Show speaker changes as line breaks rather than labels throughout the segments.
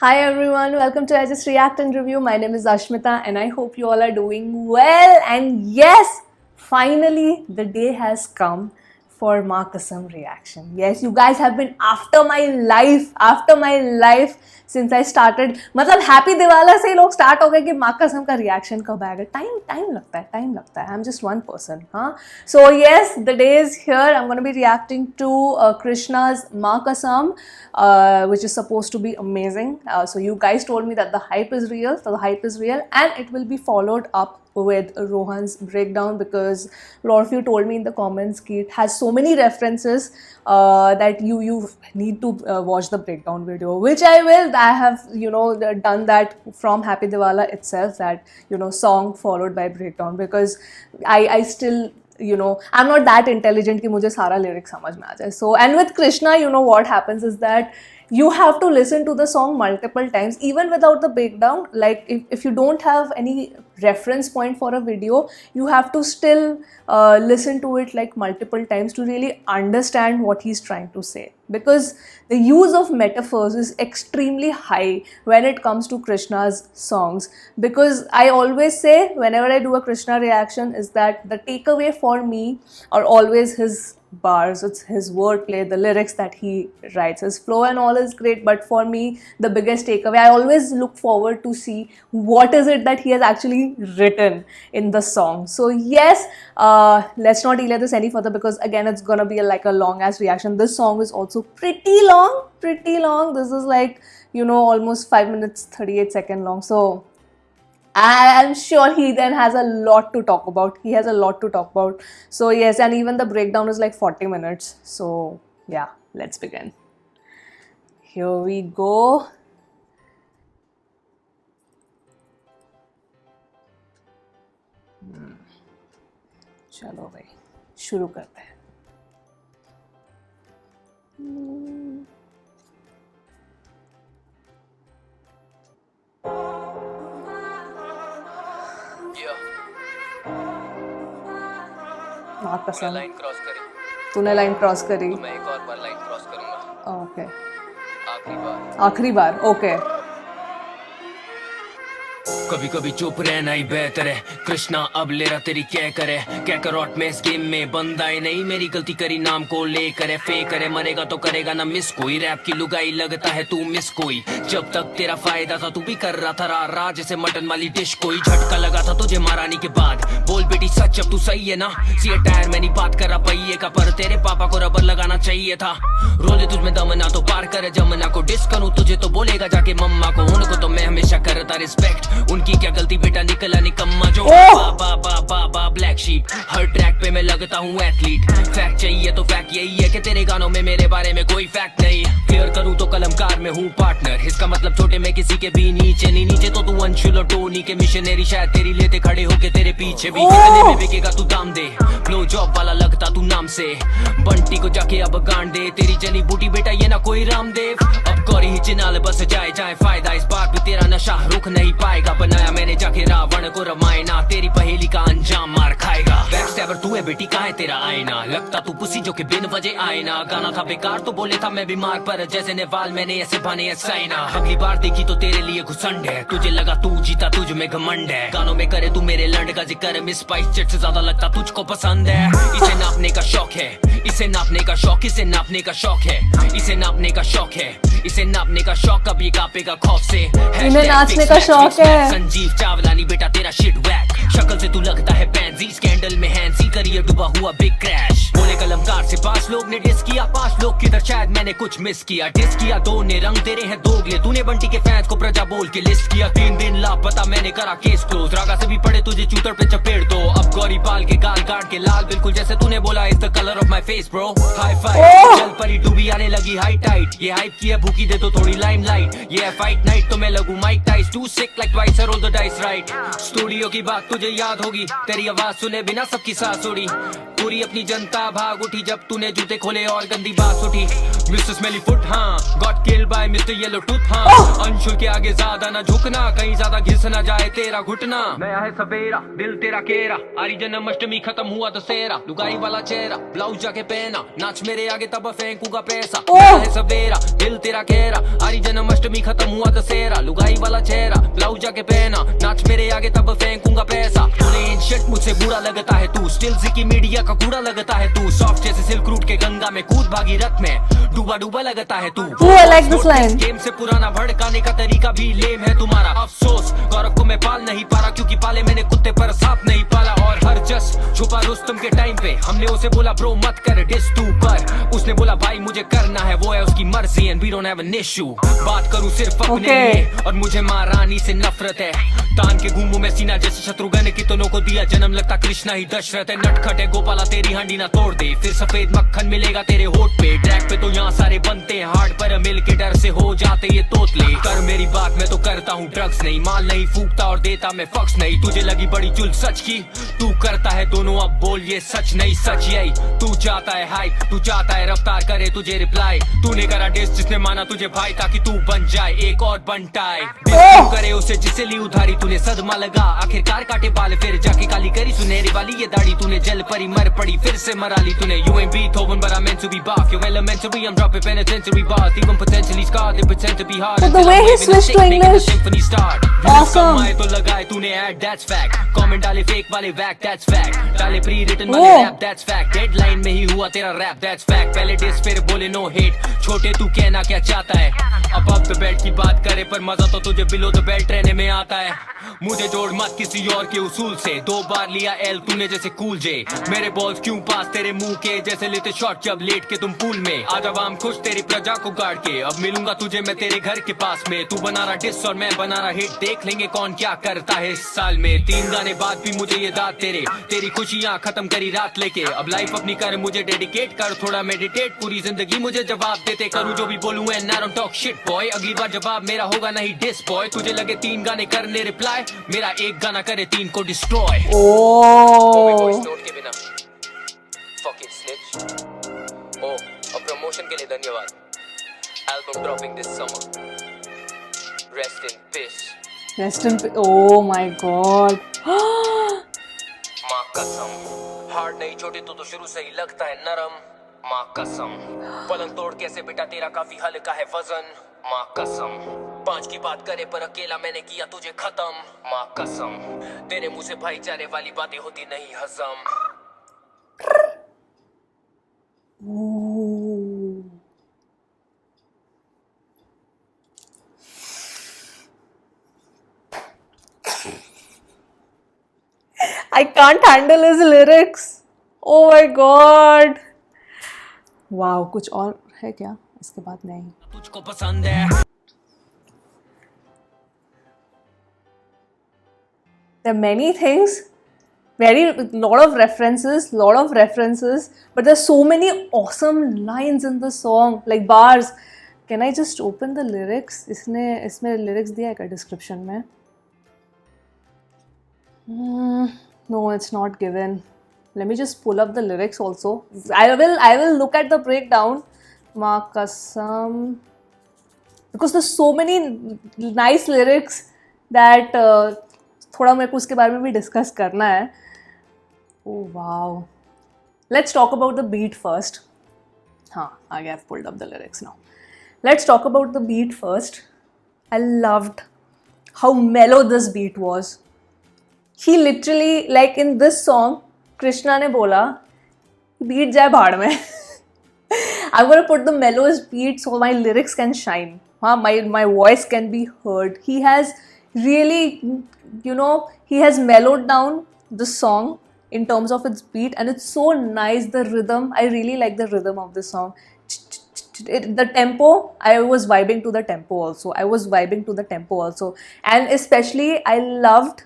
Hi everyone, welcome to I Just React and Review. My name is Ashmita and I hope you all are doing well. And yes, finally the day has come for Maa Kasam reaction. Yes, you guys have been after my life since I started. मतलब happy दिवाला से लोग start हो गए कि माँ कसम का रिएक्शन कब आएगा. टाइम लगता है. I'm just one person, huh? So yes, the day is here. I'm going to be reacting to Krishna's Maa Kasam, which is supposed to be amazing. So you guys told me that the hype is real. So the hype is real, and it will be followed up with Rohan's breakdown, because a lot of you told me in the comments that it has so many references that you need to watch the breakdown video, which I will. I have done that from Happy Diwala itself, that song followed by breakdown, because I still I'm not that intelligent कि मुझे सारा lyrics समझ में आ जाए. So and with Krishna, what happens is that you have to listen to the song multiple times, even without the breakdown. Like if you don't have any reference point for a video, you have to still listen to it like multiple times to really understand what he's trying to say, because the use of metaphors is extremely high when it comes to Krishna's songs. Because I always say, whenever I do a Krishna reaction, is that the takeaway for me are always his bars, it's his wordplay, the lyrics that he writes. His flow and all is great, but for me, the biggest takeaway, I always look forward to see what is it that he has actually written in the song. So yes, let's not delay this any further, because again, it's gonna be like a long ass reaction. This song is also pretty long. This is like, almost 5 minutes 38 seconds long. So I'm sure he then has a lot to talk about. So yes, and even the breakdown is like 40 minutes. So yeah, let's begin. Here we go. चलो भाई शुरू करते हैं. माँ कसम,
line cross करी.
तूने line cross करी.
तो मैं एक और बार लाइन क्रॉस करूंगा.
ओके,
आखिरी बार.
ओके.
कभी कभी चुप रहना ही बेहतर है. कृष्णा अब ले रहा तेरी क्या करे. क्या करॉट में इस गेम में बंदा है नहीं. मेरी गलती करी नाम को ले करे. फेक करे मरेगा तो करेगा ना मिस कोई. रैप की लुगाई लगता है तू मिस कोई. जब तक तेरा फायदा था तू भी कर रहा था रा जैसे मटन वाली डिश. कोई झटका लगा था तुझे मारानी के बाद. बोल बेटी सच अब तू सही है ना. सी टायर में नहीं बात कर रहा पहिए का, पर तेरे पापा को रबर लगाना चाहिए था. रोजे तुझ में दम ना तो पार करे जमना को. डिस करूं तुझे तो बोलेगा जाके मम्मा को. उनको तो मैं हमेशा करता रिस्पेक्ट. उनकी क्या गलती बेटा निकला निकम्मा जो. बा ब्लैक शीप. हर ट्रैक पे मैं लगता हूँ एथलीट. फैक्ट चाहिए तो फैक्ट यही है कि तेरे गानों में मेरे बारे में कोई फैक्ट नहीं. क्लियर करूँ तो कलमकार में हूँ पार्टनर. इसका मतलब छोटे में किसी के भी नीचे नहीं. नीचे तो तू अंशुल और टोनी के मिशनरी. शायद तेरी लेते खड़े होके तेरे पीछे भी. कितने में बिकेगा तू दाम दे. फ्लो जॉब वाला लगता तू नाम से. बंटी को जाके अब गांड दे. तेरी जनी बूटी बेटा ये ना कोई रामदेव. अब गौरी ही चिनाल बस जाए फायदा. इस बार भी तेरा नशा रुक नहीं पाएगा. बनाया मैंने जाके रावण को रामायणा. तेरी पहेली का अंजाम मार खाएगा. बैकस्टैबर तू है बेटी कहाँ है तेरा आईना. लगता तू पुसी जो कि बिन वजह आए ना. गाना था बेकार तो बोले था मैं बीमार, पर जैसे नेवाल मैंने ऐसे बने साइना. अगली बार देखी तो तेरे लिए घुसंड है. तुझे लगा तू जीता तुझ में घमंड है. गानों में करे तू मेरे लंड का जिक्र. मिस स्पाइस जेट से ज्यादा लगता तुझको पसंद है. इसे नापने का शौक है. इसे नापने का शौक. इसे नापने का शौक है. इसे नापने का शौक है. इसे नापने का शौक. कभी कापेगा खौफ से.
इन्हें नाचने का शौक है.
संजीव चावला नहीं बेटा तेरा शिट वैक. शक्ल से तू लगता है पैंजी. स्कैंडल में हैंसी करियर डूबा हुआ बिग क्रैश. बोले कलमकार से 5 लोग ने डिस किया. 5 लोग किधर शायद मैंने कुछ मिस किया. डिस किया 2 ने रंग तेरे हैं दोगले. तूने बंटी के फैंस को प्रजा बोल के लिस्ट किया. 3 दिन लापता मैंने करा केस क्लोज. रागा से भी पड़े तुझे चूतर पे चपेट दो. अब गौरी पाल के गाल काट के लाल बिल्कुल जैसे तूने बोला. Is the colour of my face bro. High five चल परी डूबी आने लगी हाई टाइट. ये हाइप की है भूखी दे तो थोड़ी लाइमलाइट. ये फाइट नाइट तो मैं लगू mic tiles. Too sick like twice roll the dice right. Studio की बात तुझे याद होगी. तेरी आवाज सुने बिना सबकी सांस उड़ी. गोरी अपनी जनता भाग उठी जब तूने जूते खोले और गंदी बात उठी। मिस्टर स्मेली फुट हाँ, got killed by mister yellow tooth हाँ। अंशुल के आगे ज्यादा ना झुकना, कहीं ज्यादा घिस ना जाए तेरा घुटना। नया है सवेरा, दिल तेरा केरा, आरी जन्माष्टमी खत्म हुआ दशहरा। लुगाई वाला चेहरा, ब्लाउज जाके पहना, नाच मेरे आगे तब फेंकूंगा पैसा। नया है सवेरा, दिल तेरा केरा, आरी जन्माष्टमी खत्म हुआ दशहरा। लुगाई वाला चेहरा, ब्लाउज जाके पहना, नाच मेरे आगे तब फेंकूंगा पैसा। तूने शिट मुझसे बुरा लगता है तू, स्टिल की मीडिया का कूड़ा लगता है तू। सॉफ्ट जैसे सिल्क रूट के गंगा में कूद भागी रथ में डूबा डूबा लगता है तू।
I like this line.
Game से पुराना भड़काने का तरीका भी लेम है तुम्हारा। अफसोस गौरव को मैं पाल नहीं पा रहा, क्योंकि पाले मैंने कुत्ते पर सांप नहीं पाला। और हर जस छुपा रुस्तम के टाइम पे हमने उसे बोला ब्रो मत कर डिस तू पर, उसने बोला भाई मुझे करना है, वो है उसकी मर्जी and we don't have an issue. बात करूं सिर्फ अपने लिए और मुझे महारानी से नफरत है। तान के घूमू मैं सीना जैसे शत्रुघ्न की दोनों को दिया जन्म, लगता कृष्णा ही दशरथ है। नटखट है गोपाला तेरी हांडी ना तोड़ दे, फिर सफेद मक्खन मिलेगा तेरे होठ पे। ट्रैक पे तो यहाँ सारे बनते हैं हार्ड, पर मिल के डर से हो जाते ये तोतले। कर मेरी बात मैं तो करता हूँ ड्रग्स नहीं, माल नहीं फूकता और देता मैं फक्स नहीं। तुझे लगी बड़ी चुल सच की, तू करता है दोनों अब बोल ये सच नहीं सच यही। तू चाहता है हाइप, तू चाहता है रफ्तार करे तुझे रिप्लाई। तूने करा डिस जिसने माना तुझे भाई ताकि तू बन जाए एक और बनटाए। तू करे उसे जिसे ली उधारी, तूने सदमा लगा आखिरकार काटे बाल, फिर जाके काली करी सुनहरी वाली ये दाढ़ी। तूने जल परी मर पड़ी फिर से मरा ली तूने। You ain't Beethoven but I'm meant to be Bach, you're elementary, I'm dropping penitentiary bars, even potentially scarred, they pretend to be hard.
But the way he switched to English, awesome.
तो लगाए तूने ad, that's fact. Comment डाले fake वाले whack, that's fact. डाले pre-written वाले rap, that's fact. Deadline में ही हुआ तेरा rap, that's fact. पहले diss फिर बोले no hate, छोटे तू कहना क्या चाहता है। अब the belt की बात करे पर मजा तो तुझे below the belt रहने में आता है। मुझे जोड़ मत किसी और के उसूल से, 2 बार लिया एल तूने जैसे कूल जे। मेरे बॉल्स क्यों पास तेरे मुंह के, जैसे लेते शॉट जब लेट के तुम पूल में। आज आवाम खुश तेरी प्रजा को गाड़ के, अब मिलूंगा तुझे मैं तेरे घर के पास में। तू बना रहा डिस और मैं बना रहा हिट, देख लेंगे कौन क्या करता है इस साल में। 3 गाने बाद भी मुझे ये दाद तेरी खुशियां खत्म करी रात लेके। अब लाइफ अपनी कर मुझे डेडिकेट कर, थोड़ा मेडिटेट, पूरी जिंदगी मुझे जवाब देते करूँ जो भी बोलूं and I don't talk shit boy. अगली बार जवाब मेरा होगा नहीं डिस बॉय। तुझे लगे 3 गाने करने रिप्लाई, मेरा एक गाना करे 3 को डिस्ट्रॉय। के बिना fucking snitch. और प्रमोशन के लिए धन्यवाद। Album dropping this summer. Rest in peace.
Rest in peace. Oh my god.
माँ कसम, हार्ड नहीं छोटे तो शुरू से ही लगता है नरम। माँ कसम, पलंग तोड़ कैसे बेटा तेरा काफी हल्का है वजन। माँ कसम, 5 की बात करे पर अकेला मैंने किया तुझे खत्म। माँ कसम, तेरे मुंह से भाईचारे वाली बातें होती नहीं हजम।
Ooh. I can't handle his lyrics. Oh my god. Wow, कुछ और है क्या इसके बाद? नहीं।
तुझको पसंद है।
There are many things, lot of references, but there's so many awesome lines in the song, like bars. Can I just open the lyrics? इसमें lyrics दिया है क्या description में? No, it's not given. Let me just pull up the lyrics also. I will look at the breakdown. Maa kasam. Because there's so many nice lyrics that थोड़ा मेरे को उसके बारे में भी डिस्कस करना है. Oh wow. Let's talk about the beat first. हाँ, आगे I've pulled up the lyrics now. Let's talk about the beat first. I loved how mellow this beat was. He literally, like in this song, Krishna ने बोला beat जाए भाड़ में. I'm gonna put the mellowest beat so my lyrics can shine. हाँ, my voice can be heard. He has really, he has mellowed down the song in terms of its beat, and it's so nice. The rhythm, I really like the rhythm of this song. The tempo, I was vibing to the tempo also. And especially, I loved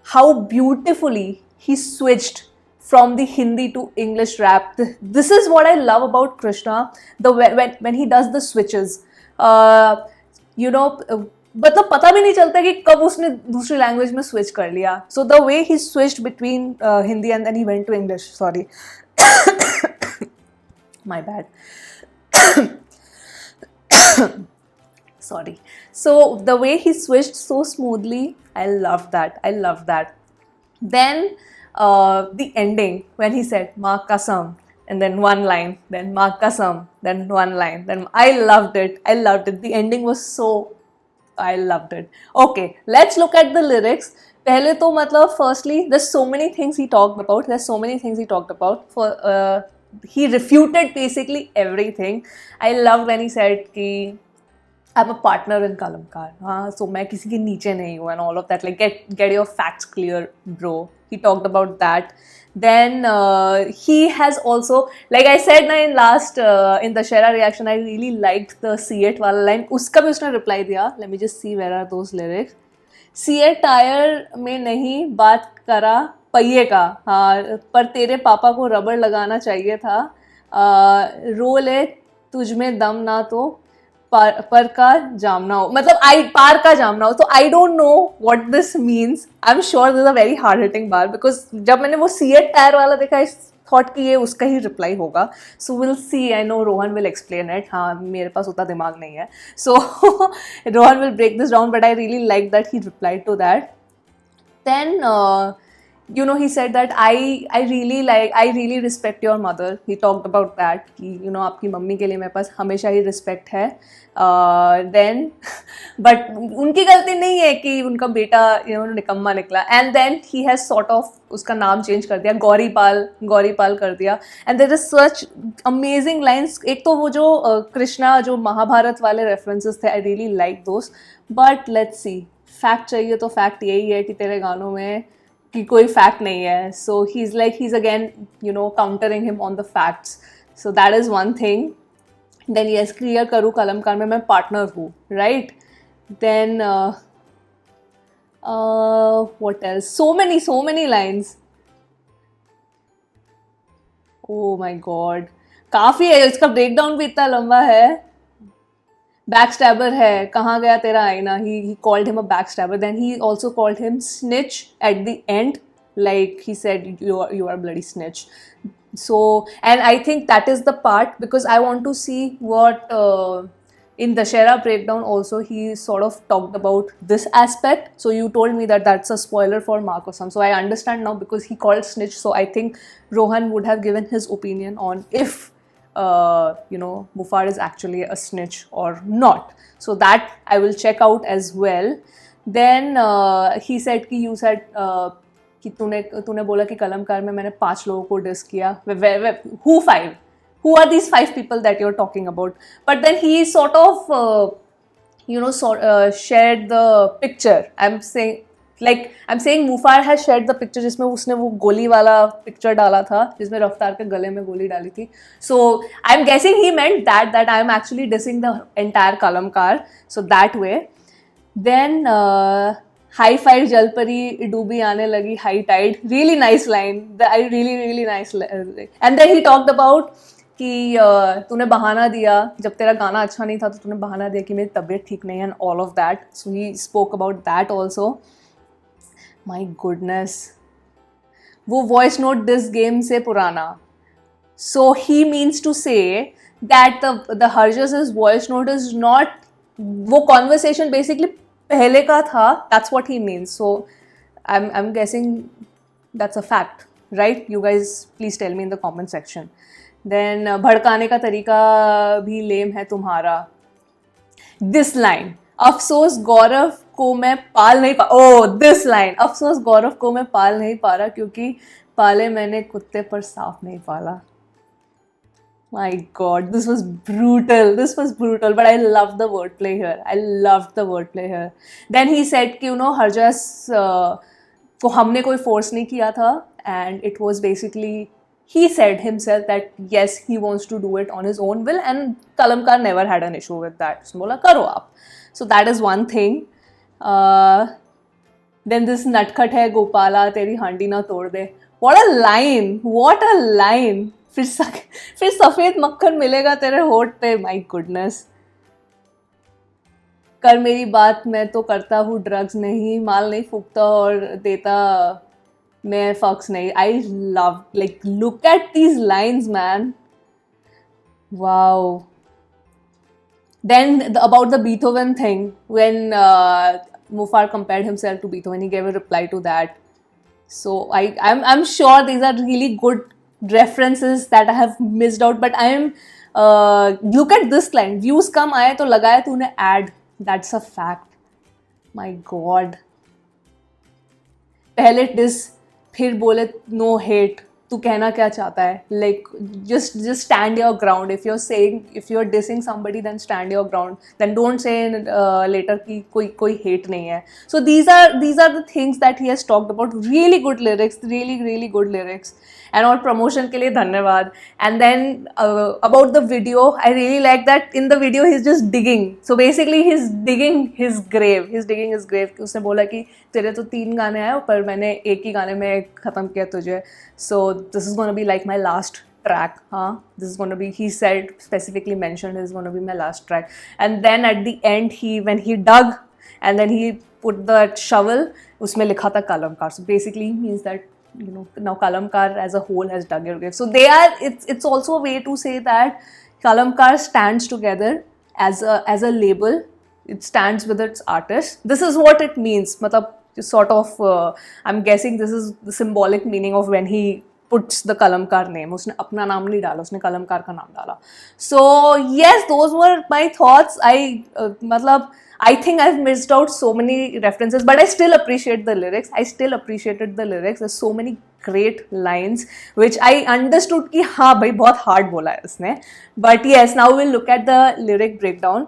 how beautifully he switched from the Hindi to English rap. This is what I love about Krishna, when he does the switches. मतलब पता भी नहीं चलता कि कब उसने दूसरी language में स्विच कर लिया. So the way he switched between Hindi and then he went to English. Sorry, my bad. Sorry. So the way he switched so smoothly, I love that. I love that. Then the ending when he said "Ma kasam" and then one line, then "Ma kasam," then one line. Then I loved it. I loved it. The ending was so. I loved it. Okay, let's look at the lyrics. पहले तो मतलब firstly, there's so many things he talked about. There's so many things he talked about. He refuted basically everything. I loved when he said कि I'm a partner in Kalamkar. हाँ, so मैं किसी के नीचे नहीं हूँ and all of that. Like get your facts clear, bro. He talked about that. Then he has also, like I said na in last in the Shera reaction, I really liked the see it वाला line. उसका भी उसने reply दिया. Let me just see where are those lyrics. सी ए टायर में नहीं बात करा पहिए का, हाँ, पर तेरे पापा को रबड़ लगाना चाहिए था. रो ले तुझ में दम ना तो पर का जाम ना हो, मतलब आई पार का जाम ना हो. तो I don't know what this means. I am sure this a very hard hitting bar, because जब मैंने वो सी ए टायर वाला देखा थॉट कि ये उसका ही रिप्लाई होगा. So will see. I know Rohan will explain it. हाँ, मेरे पास उतना दिमाग नहीं है. So Rohan will break this down, but I really like that he replied to that. Then you know, he said that I really respect your mother. He talked about that कि you know आपकी mummy के लिए मेरे पास हमेशा ही respect है. Then but उनकी गलती नहीं है कि उनका बेटा you know निकम्मा निकला. And then he has sort of उसका नाम change कर दिया, गौरीपाल कर दिया. And there is such amazing lines. एक तो वो जो कृष्णा जो महाभारत वाले references थे, I really like those. But let's see. Fact चाहिए तो फैक्ट यही है कि तेरे गानों में कि कोई फैक्ट नहीं है. So he is again you know countering him on the facts. So that is one thing. Then yes, clear करूँ कलमकार में मैं पार्टनर हूँ, right. Then what else, so many lines. Oh my god, काफ़ी है. इसका breakdown भी इतना लंबा है. Backstabber है, कहाँ गया तेरा आईना. He called him a backstabber. Then he also called him snitch at the end. Like he said, you are a bloody snitch. So, and I think that is the part, because I want to see what in the Shera breakdown also he sort of talked about this aspect. So you told me that that's a spoiler for Markosam. So I understand now, because he called snitch. So I think Rohan would have given his opinion on if you know Mufar is actually a snitch or not. So that I will check out as well. Then he said कि you said कि तूने बोला कि कलमकार में मैंने 5 लोगों को dish किया. Who 5? Who are these 5 people that you're talking about? But then he sort of you know shared the picture. I'm saying Mufar has shared the picture जिसमें उसने वो गोली वाला पिक्चर डाला था जिसमें रफ्तार के गले में गोली डाली थी. So I'm guessing he meant that I'm actually dissing the entire Kalamkar. So that way. Then high five जलपरी डूबी आने लगी high tide. Really nice line. I really nice. And then he talked about कि तूने बहाना दिया जब तेरा गाना अच्छा नहीं था, तो तूने बहाना दिया कि मेरी तबीयत ठीक नहीं है and all of that. So he spoke about that also. My goodness, वो वॉइस नोट दिस गेम से पुराना. So he means to say that the Harjas' voice note is not, वो conversation basically पहले का था. That's what he means. So I'm guessing that's a fact, right? You guys please tell me in the comment section. Then भड़काने का तरीका भी लेम है तुम्हारा. This line, अफसोस गौरव को मैं पाल नहीं पा. ओ दिस लाइन, अफसोस गौरव को मैं पाल नहीं पा रहा क्योंकि पाले मैंने कुत्ते पर सांप नहीं पाला. My God, this was brutal, but I love the wordplay here. Then he said कि you know Harjas को हमने कोई force नहीं किया था, and it was basically, he said himself that yes, he wants to do it on his own will, and Kalamkar never had an issue with that. उसने बोला करो आप. So that is one thing. Then this नटखट है गोपाला तेरी हांडी ना तोड़ दे. What a line. फिर सफ़ेद मक्खन मिलेगा तेरे होठ पे. My goodness. कर मेरी बात मैं तो करता हूँ ड्रग्स नहीं, माल नहीं फूकता और देता मैं फक्स नहीं. I love, like, look at these lines, man. Wow. Then about the Beethoven thing, when Mufar compared himself to Beethoven, he gave a reply to that. So I'm sure these are really good references that I have missed out. But I am look at this line. Views कम आए तो लगाया तूने ad. That's a fact. My God. पहले dish फिर बोले no hate. तू कहना क्या चाहता है? Like just stand your ground. If you're saying, if you're dissing somebody, then stand your ground. Then don't say later कि कोई hate नहीं है. So these are the things that he has talked about. Really good lyrics, really good lyrics. And और promotion के लिए धन्यवाद. And then about the video, I really like that in the video he's just digging. So basically he's digging his grave. उसने बोला कि तेरे तो 3 गाने आए पर मैंने एक ही गाने में ख़त्म किया तुझे. So this is going to be like my last track. This is going to be, he said, specifically mentioned, is going to be my last track. And then at the end, when he dug and then he put the shovel, उसमें लिखा था Kalamkar. So basically means that, you know, now Kalamkar as a whole has dug your grave. So it's also a way to say that Kalamkar stands together as a label. It stands with its artist. This is what it means. मतलब sort of, I'm guessing this is the symbolic meaning of when he puts the Kalamkar name. उसने अपना नाम नहीं डाला, उसने Kalamkar का नाम डाला. So yes, those were my thoughts. I think I've missed out so many references, but I still appreciate the lyrics. I still appreciated the lyrics. There's so many great lines which I understood कि हाँ भाई बहुत hard बोला है उसने. But yes, now we'll look at the lyric breakdown.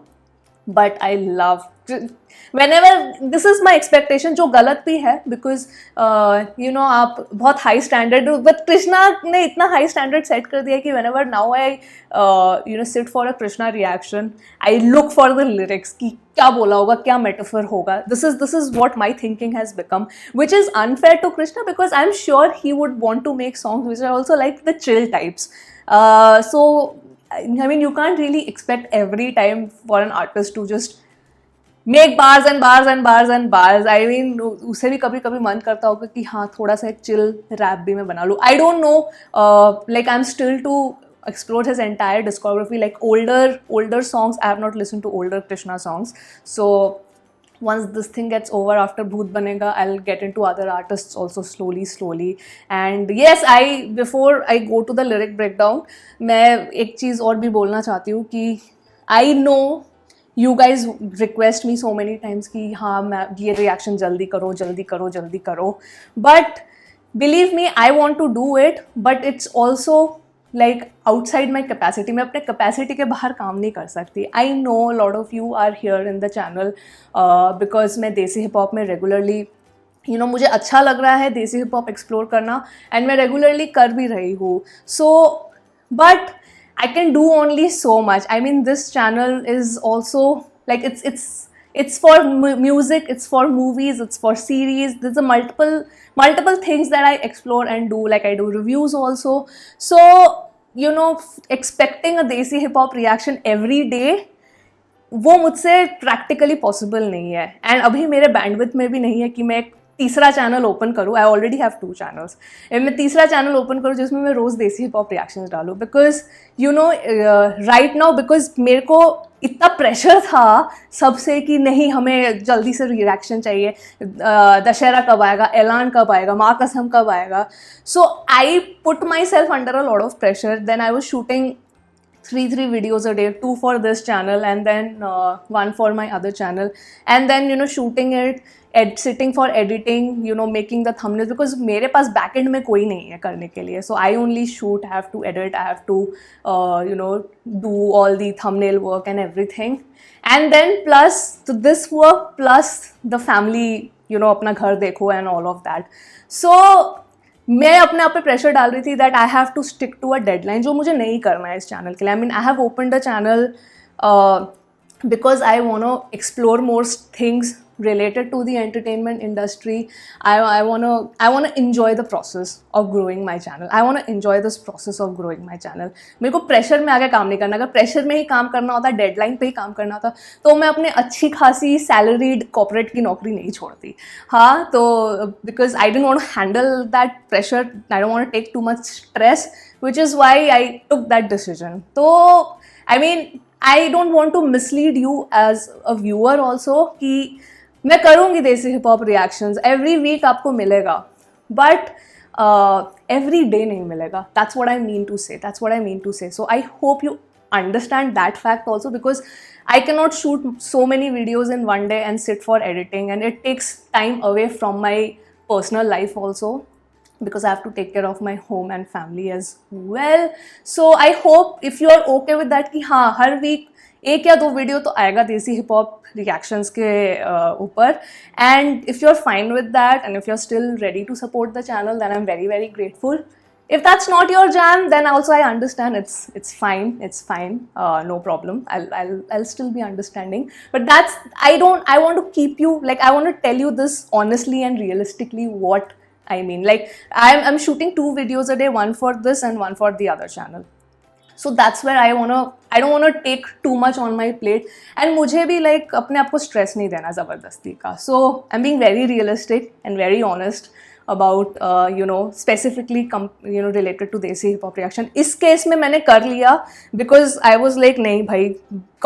But I love, whenever, this is my expectation, जो गलत भी है, because you know आप बहुत high standard, but Krishna ने इतना high standard set कर दिया कि whenever now I you know sit for a Krishna reaction, I look for the lyrics कि क्या बोला होगा, क्या metaphor होगा. This is what my thinking has become, which is unfair to Krishna because I'm sure he would want to make songs which are also like the chill types. So I mean, you can't really expect every time for an artist to just make bars and bars and bars and bars. I mean, उसे भी कभी कभी मन करता होगा कि हाँ थोड़ा सा एक chill rap भी मैं बना लूँ. I don't know, like I'm still to explore his entire discography. Like older songs, I have not listened to older Krishna songs. So once this thing gets over, after Bhoot Banega, I'll get into other artists also slowly. And yes, before I go to the lyric breakdown, मैं एक चीज़ और भी बोलना चाहती हूँ कि I know you guys request me so many times कि हाँ मैं ये reaction जल्दी करो. But believe me, I want to do it, but it's also like outside my capacity. मैं अपने capacity के बाहर काम नहीं कर सकती. I know a lot of you are here in the channel because मैं देसी hip hop में regularly, you know, मुझे अच्छा लग रहा है देसी hip hop explore करना and मैं regularly कर भी रही हूँ. So but I can do only so much. I mean, this channel is also like it's for music, it's for movies, it's for series. There's a multiple things that I explore and do. Like I do reviews also. So you know, expecting a desi hip hop reaction every day, वो मुझसे practically possible नहीं है. And अभी मेरे bandwidth में भी नहीं है कि मैं एक तीसरा चैनल ओपन करूँ. I already have 2 channels. मैं तीसरा चैनल ओपन करूँ जिसमें मैं रोज़ देसी हिप हॉप रिएक्शंस डालूँ. Because you know right now, because मेरे को इतना प्रेशर था सबसे कि नहीं हमें जल्दी से रिएक्शन चाहिए. दशहरा कब आएगा, ऐलान कब आएगा, माँ कसम कब आएगा. So I put myself under a lot of pressure. Then I was shooting 3 videos a day, 2 for this channel and then 1 for my other channel, and then you know shooting it, sitting for editing, you know, making the thumbnails, because मेरे पास backend में कोई नहीं है करने के लिए. So I only shoot, I have to edit, I have to you know do all the thumbnail work and everything, and then plus to this work plus the family, you know, अपना घर देखो and all of that. So मैं अपने आप पे pressure डाल रही थी that I have to stick to a deadline, जो मुझे नहीं करना है इस चैनल के लिए. I mean I have opened a channel because I want to explore more things related to the entertainment industry. I wanna enjoy the process of growing my channel. I wanna enjoy this process of growing my channel. मेरे को pressure में आगे काम नहीं करना. अगर pressure में ही काम करना होता, डेडलाइन पे ही काम करना होता, तो मैं अपने अच्छी खासी सैलरीड कॉर्पोरेट की नौकरी नहीं छोड़ती. हाँ, तो because I didn't want to handle that pressure, I don't want to take too much stress, which is why I took that decision. So, I mean, I don't want to mislead you as a viewer also कि मैं करूँगी desi hip hop reactions every week आपको मिलेगा, but every day नहीं मिलेगा. That's what I mean to say. That's what I mean to say. So I hope you understand that fact also, because I cannot shoot so many videos in one day and sit for editing, and it takes time away from my personal life also, because I have to take care of my home and family as well. So I hope if you are okay with that कि हाँ हर week एक या दो video तो आएगा देसी hip hop reactions के ऊपर, and if you are fine with that and if you are still ready to support the channel, then I am very very grateful. If that's not your jam, then also I understand. It's fine. No problem. I'll still be understanding. But I want to keep you, like, I want to tell you this honestly and realistically what I mean. Like, I'm shooting 2 videos a day, one for this and one for the other channel. So that's where I don't wanna take too much on my plate, and मुझे भी like अपने आप को stress नहीं देना ज़बरदस्ती का. So I'm being very realistic and very honest about specifically related to देसी hip hop reaction. इस केस में मैंने कर लिया because I was like नहीं भाई,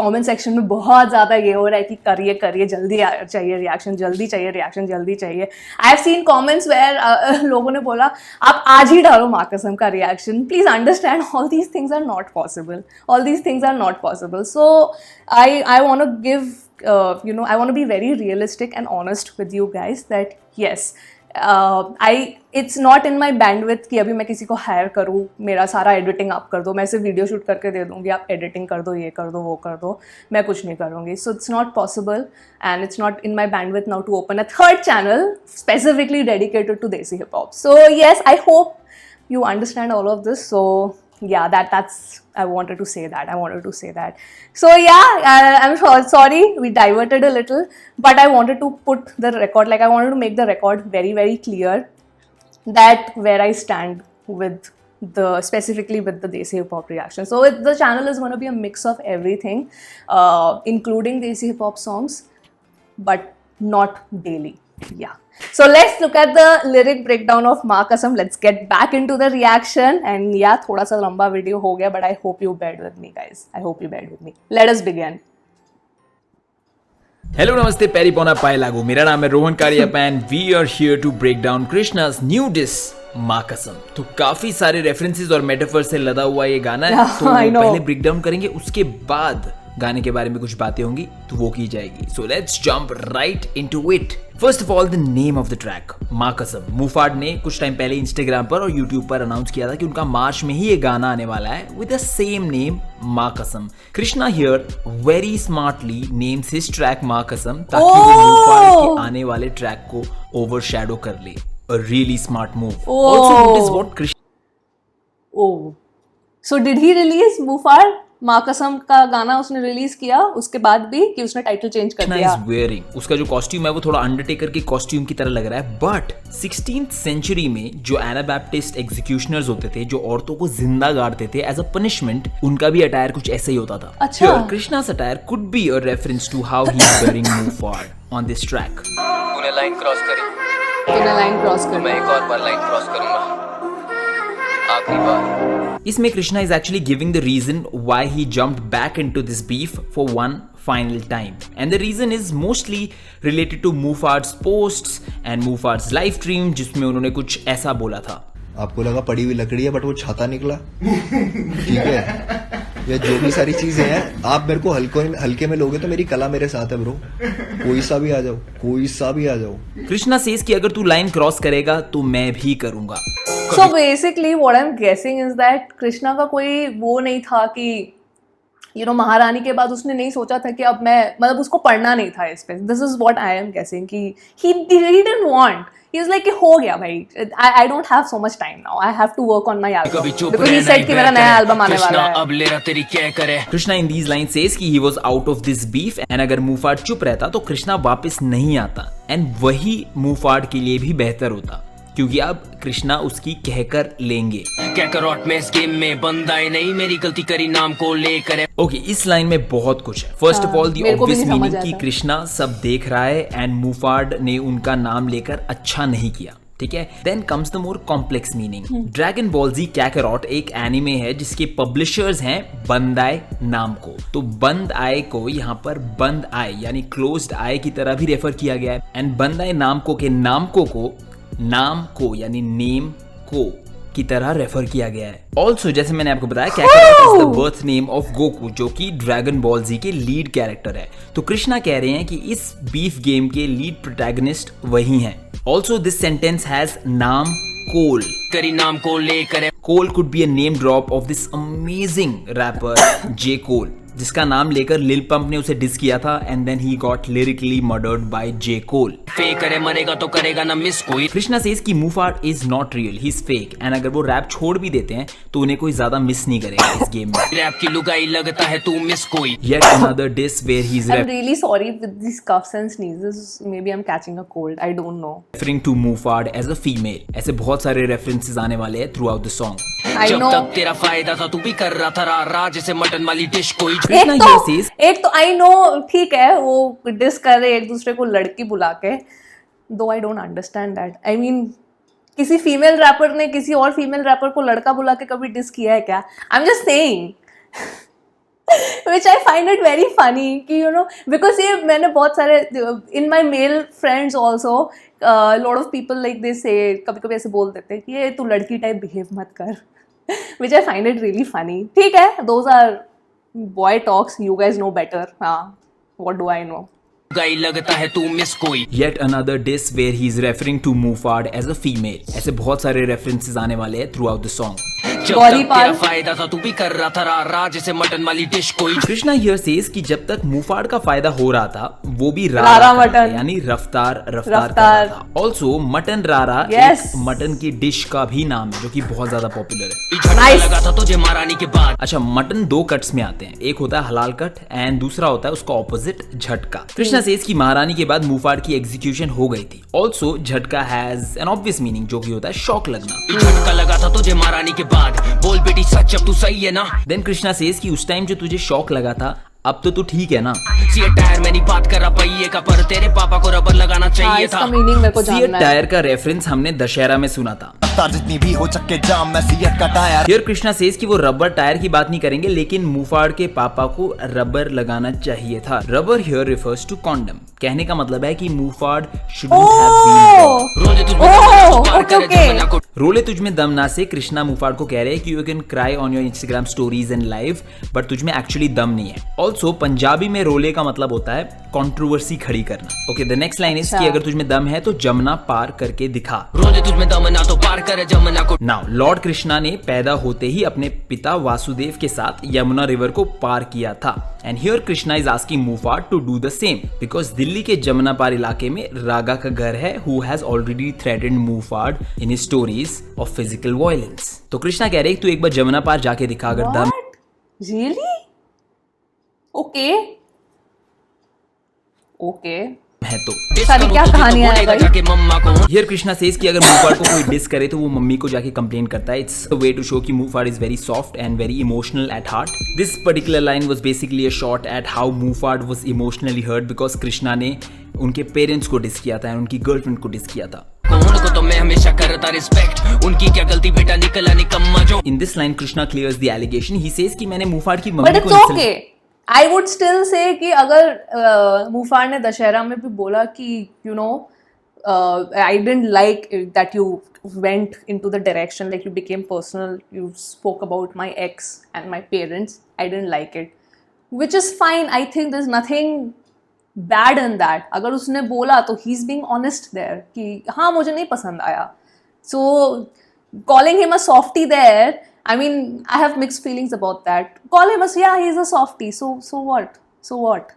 comment section में बहुत ज़्यादा ये हो रहा है कि करिए जल्दी चाहिए रिएक्शन, जल्दी चाहिए रिएक्शन, जल्दी चाहिए. I have seen comments where लोगों ने बोला आप आज ही डालो माँ कसम का reaction. Please understand, all these things are not possible. All these things are not possible. So I want to give I want to be very realistic and honest with you guys that yes, it's not in my bandwidth कि अभी मैं किसी को higher करूँ, मेरा सारा editing आप कर दो, मैं सिर्फ वीडियो शूट करके दे दूँगी, आप एडिटिंग कर दो, ये कर दो, वो कर दो, मैं कुछ नहीं करूँगी. So it's not possible and it's not in my bandwidth now to open a third channel specifically dedicated to desi hip hop. So yes, I hope you understand all of this. So yeah, that's I wanted to say that. So yeah, I'm sorry we diverted a little, but I wanted to put the record, like I wanted to make the record very very clear that where I stand with specifically with the Desi hip hop reaction. So the channel is going to be a mix of everything, including Desi hip hop songs, but not daily. Yeah. So let's look at the lyric breakdown of Maa Kasam. Let's get back into the reaction. And yeah, थोड़ा सा लंबा video हो गया, but I hope you bear with me, guys. I hope you bear with me. Let us begin.
Hello नमस्ते, पैरी पोना पाए लागू. मेरा नाम है Rohan Kariappa and we are here to break down Krishna's new diss Maa Kasam. तो काफी सारे रेफरेंसेस और मेटाफर से लदा हुआ ये गाना है, तो पहले ब्रेक डाउन करेंगे, उसके बाद गाने के बारे में कुछ बातें होंगी तो वो की जाएगी. So let's jump right into it. First of all the name of the track माँ कसम. मुफाड ने कुछ टाइम पहले इंस्टाग्राम पर और यूट्यूब पर अनाउंस किया था कि उनका मार्च में ही ये गाना आने वाला है विद द सेम नेम माँ कसम. Krishna here very smartly names his track माँ कसम ताकि वो मुफाड के आने वाले ट्रैक को ओवरशैडो कर ले. A really smart move. Also notice what Krishna.
Oh, so did he release Mufar? माँ कसम का गाना उसने रिलीज किया उसके बाद भी कि उसने टाइटल चेंज कर दिया.
वेयरिंग उसका जो कॉस्ट्यूम है वो थोड़ा अंडरटेकर के कॉस्ट्यूम की तरह लग रहा है, बट 16th सेंचुरी में जो एनाबैप्टिस्ट एग्जीक्यूशनर्स होते थे, जो औरतों को जिंदा गाड़ते थे एज अ पनिशमेंट, उनका भी अटायर कुछ ऐसा ही होता था.
अच्छा.
कृष्णा's attire could be a reference to how he is wearing Mufar on this track.
तूने लाइन क्रॉस करी, मैं एक और बार लाइन क्रॉस करूंगा, आखिरी बार.
इसमें Krishna is actually giving the reason why he jumped back into this beef for one final time, and the reason is mostly related to Mufar's posts and Mufar's live stream, जिसमें उन्होंने कुछ ऐसा बोला था.
आपको लगा पड़ी हुई लकड़ी है बट वो छाता निकला. ठीक है, ये जो भी सारी चीजें हैं आप मेरे को हल्के में लोगे तो मेरी कला मेरे साथ है ब्रो. कोई सा भी आ जाओ.
कृष्णा सेज कि अगर तू लाइन क्रॉस करेगा तो मैं भी करूंगा.
So basically what I'm guessing is that Krishna का कोई वो नहीं था कि यू नो महारानी के बाद उसने नहीं सोचा था कि अब मैं मतलब उसको पढ़ना नहीं था इस पे. This is what I am guessing कि he didn't want. He is like कि हो गया भाई, I don't have so much time now, I have to work on my album
कभी चुप
बिकॉज़ ही
रहना
सेड
ही
कि मेरा
बेहतर
नया
है.
एल्बम आने
कृष्णा
वाला है.
अब ले रहा तेरी क्या करे.
Krishna in these line says कि he was out of this beef and अगर मुफाड चुप रहता तो कृष्णा वापस नहीं आता एंड वही मुफाड के लिए भी बेहतर होता क्योंकि अब कृष्णा उसकी कहकर लेंगे.
क्या करोट में इस गेम में बंदा है नहीं मेरी गलती करी नाम को लेकर है.
ओके इस लाइन में बहुत कुछ है. फर्स्ट ऑफ ऑल दी
मेरे को भी
ऑब्वियस
नहीं समझ
मीनिंग कि
आता.
कृष्णा सब देख रहा है एंड मुफाड ने उनका नाम लेकर अच्छा नहीं किया. ठीक है. Then comes the more complex meaning. Dragon ball Z Kakarot एक एनिमे है जिसके पब्लिशर्स हैं बंदाई नामको. तो बंद आय को यहाँ पर बंद आय यानी क्लोज्ड आय की तरह भी रेफर किया गया है एंड बंदाई नामको के नामको को नाम को यानी नेम को की तरह रेफर किया गया है. ऑल्सो जैसे मैंने आपको बताया कैकरॉट is the birth name of Goku जो कि ड्रैगन बॉल जी के लीड कैरेक्टर है. तो कृष्णा कह रहे हैं कि इस बीफ गेम के लीड प्रोटैगनिस्ट वही हैं. ऑल्सो दिस सेंटेंस हैज नाम कोल.
करी नाम को लेकर है.
Cole could be a name drop of this amazing rapper J Cole जिसका नाम लेकर लिल पंप ने उसे डिस किया था and then he got lyrically murdered by J Cole.
Fake करे मरेगा तो करेगा ना मिस कोई.
कृष्णा सेज कि Muhfaad is not real, he is fake and अगर वो रैप छोड़ भी देते हैं तो उन्हें कोई ज्यादा मिस नहीं करेगा इस गेम में.
रैप की लुगाई लगता है तू मिस कोई.
Yet another diss where he's
I'm really sorry with these coughs and sneezes. Maybe I'm catching a cold. I don't know.
referring to Mufad as a female. ऐसे बहुत सारे रेफरेंसेस आने वाले हैं through out the song.
I
जब
know.
तक तेरा फायदा था तू भी कर रहा था रा जैसे मटन वाली डिश कोई.
कृष्णा here says
एक तो आई नो ठीक है वो डिस कर रहे एक दूसरे को लड़की बुला के, दो I don't understand that. I mean किसी फीमेल रैपर ने किसी और फीमेल रैपर को लड़का बुला के कभी डिस किया है क्या? आई am just saying which I find it very funny कि you know because ये मैंने बहुत सारे in my male friends also lot of people like they say कभी कभी ऐसे बोल देते हैं कि ये तू लड़की टाइप बिहेव मत कर which I find it really funny. ठीक है, those are boy talks, you guys know better. हाँ, what do I know?
गाई लगता है तू मिस कोई.
yet another diss where he's referring to Mufad as a female. ऐसे बहुत सारे रेफरेंसेस आने वाले हैं थ्रू आउट द सॉन्ग.
जब
गौरी
तक
पाल.
तेरा फायदा था तू भी कर रहा था रा जैसे मटन वाली डिश कोई.
कृष्णा हियर सेज कि जब तक मुफाड का फायदा हो रहा था वो भी
रारा
कर रहा था,
मटन.
यानी रफ्तार कर रहा
रफ्तार.
था. ऑल्सो मटन रारा
Yes.
एक मटन की डिश का भी नाम है जो कि बहुत ज्यादा पॉपुलर है.
झटका
Nice.
लगा था तुझे महारानी के बाद.
अच्छा मटन दो कट्स में आते हैं, एक होता है हलाल कट एंड दूसरा होता है उसका ऑपोजिट झटका. कृष्णा सेज की महारानी के बाद मुफाड की एग्जीक्यूशन हो गई थी. ऑल्सो झटका हैज एन ऑब्वियस मीनिंग जो कि होता है शॉक लगना.
झटका लगा था तुझे महारानी के बाद. बोल बेटी सच अब तू सही है ना.
देन कृष्णा सेज कि उस टाइम जो तुझे शॉक लगा था अब तो तू ठीक है ना.
सीए टायर में नहीं बात कर रहा पहिए का पर तेरे पापा को रबर लगाना
हाँ,
चाहिए
इसका
था.
मीनिंग मेरे को
सीएट
जानना है.
टायर का रेफरेंस हमने दशहरा में सुना था.
रफ्तार जितनी भी हो चक्के जाम मैं सीएट का टायर.
हियर कृष्णा सेज कि वो रबर टायर की बात नहीं करेंगे लेकिन मुफाड के पापा को रबर लगाना चाहिए था. Rubber here refers to condom. कहने का मतलब है कि मुफाड shouldn't have been born.
रोजे तुझ
Oh,
पार
okay,
करे
okay.
जमाना को.
रोले तुझ में दम ना से कृष्णा मुफाड को कह रहे हैं कि you can cry on your Instagram stories and live but तुझ में एक्चुअली दम नहीं है. ऑल्सो पंजाबी में रोले का मतलब होता है कंट्रोवर्सी खड़ी करना. Okay the next line is कि अगर तुझ में दम है तो जमुना पार करके दिखा.
रोजे तुझ में दम ना तो पार करे जमुना को.
नाउ लॉर्ड कृष्णा ने पैदा होते ही अपने पिता वासुदेव के साथ यमुना रिवर को पार किया था and here Krishna is asking Muhfaad to do the same because Delhi के जमुना पार इलाके में रागा का घर है who has already threatened Muhfaad in his stories of physical violence. तो कृष्णा कह रहे हैं कि तू एक बार जमुना पार जाके दिखा अगर दम
What? Really? Okay. Okay.
है तो.
सारी क्या कहानियां हैं भाई?
जाके मम्मा को.
हियर कृष्णा सेज कि अगर मुफाड को कोई डिस करे तो वो मम्मी को जाके कंप्लेन करता है. It's a way to show कि Muhfaad is very soft and very emotional at heart. This particular line was basically a shot at how Muhfaad was emotionally hurt because Krishna ने उनके पेरेंट्स को डिस किया था एंड उनकी गर्लफ्रेंड को डिस किया था.
उनको तो मैं हमेशा करता रिस्पेक्ट. उनकी क्या गलती बेटा निकला निकम्मा जो.
In this line Krishna clears the allegation. He says कि मैंने मुफाड की
But
मम्मी
it's
को
okay. I would still say कि अगर मुफाड ने दशहरा में भी बोला कि you know I didn't like that you went into the direction like you became personal, you spoke about my ex and my parents. I didn't like it, which is fine. I think there's nothing bad in that. अगर उसने बोला तो he's being honest there कि हाँ मुझे नहीं पसंद आया. So calling him a softie there I mean, I have mixed feelings about that. Call him as, yeah, he's a softie. So what? So what?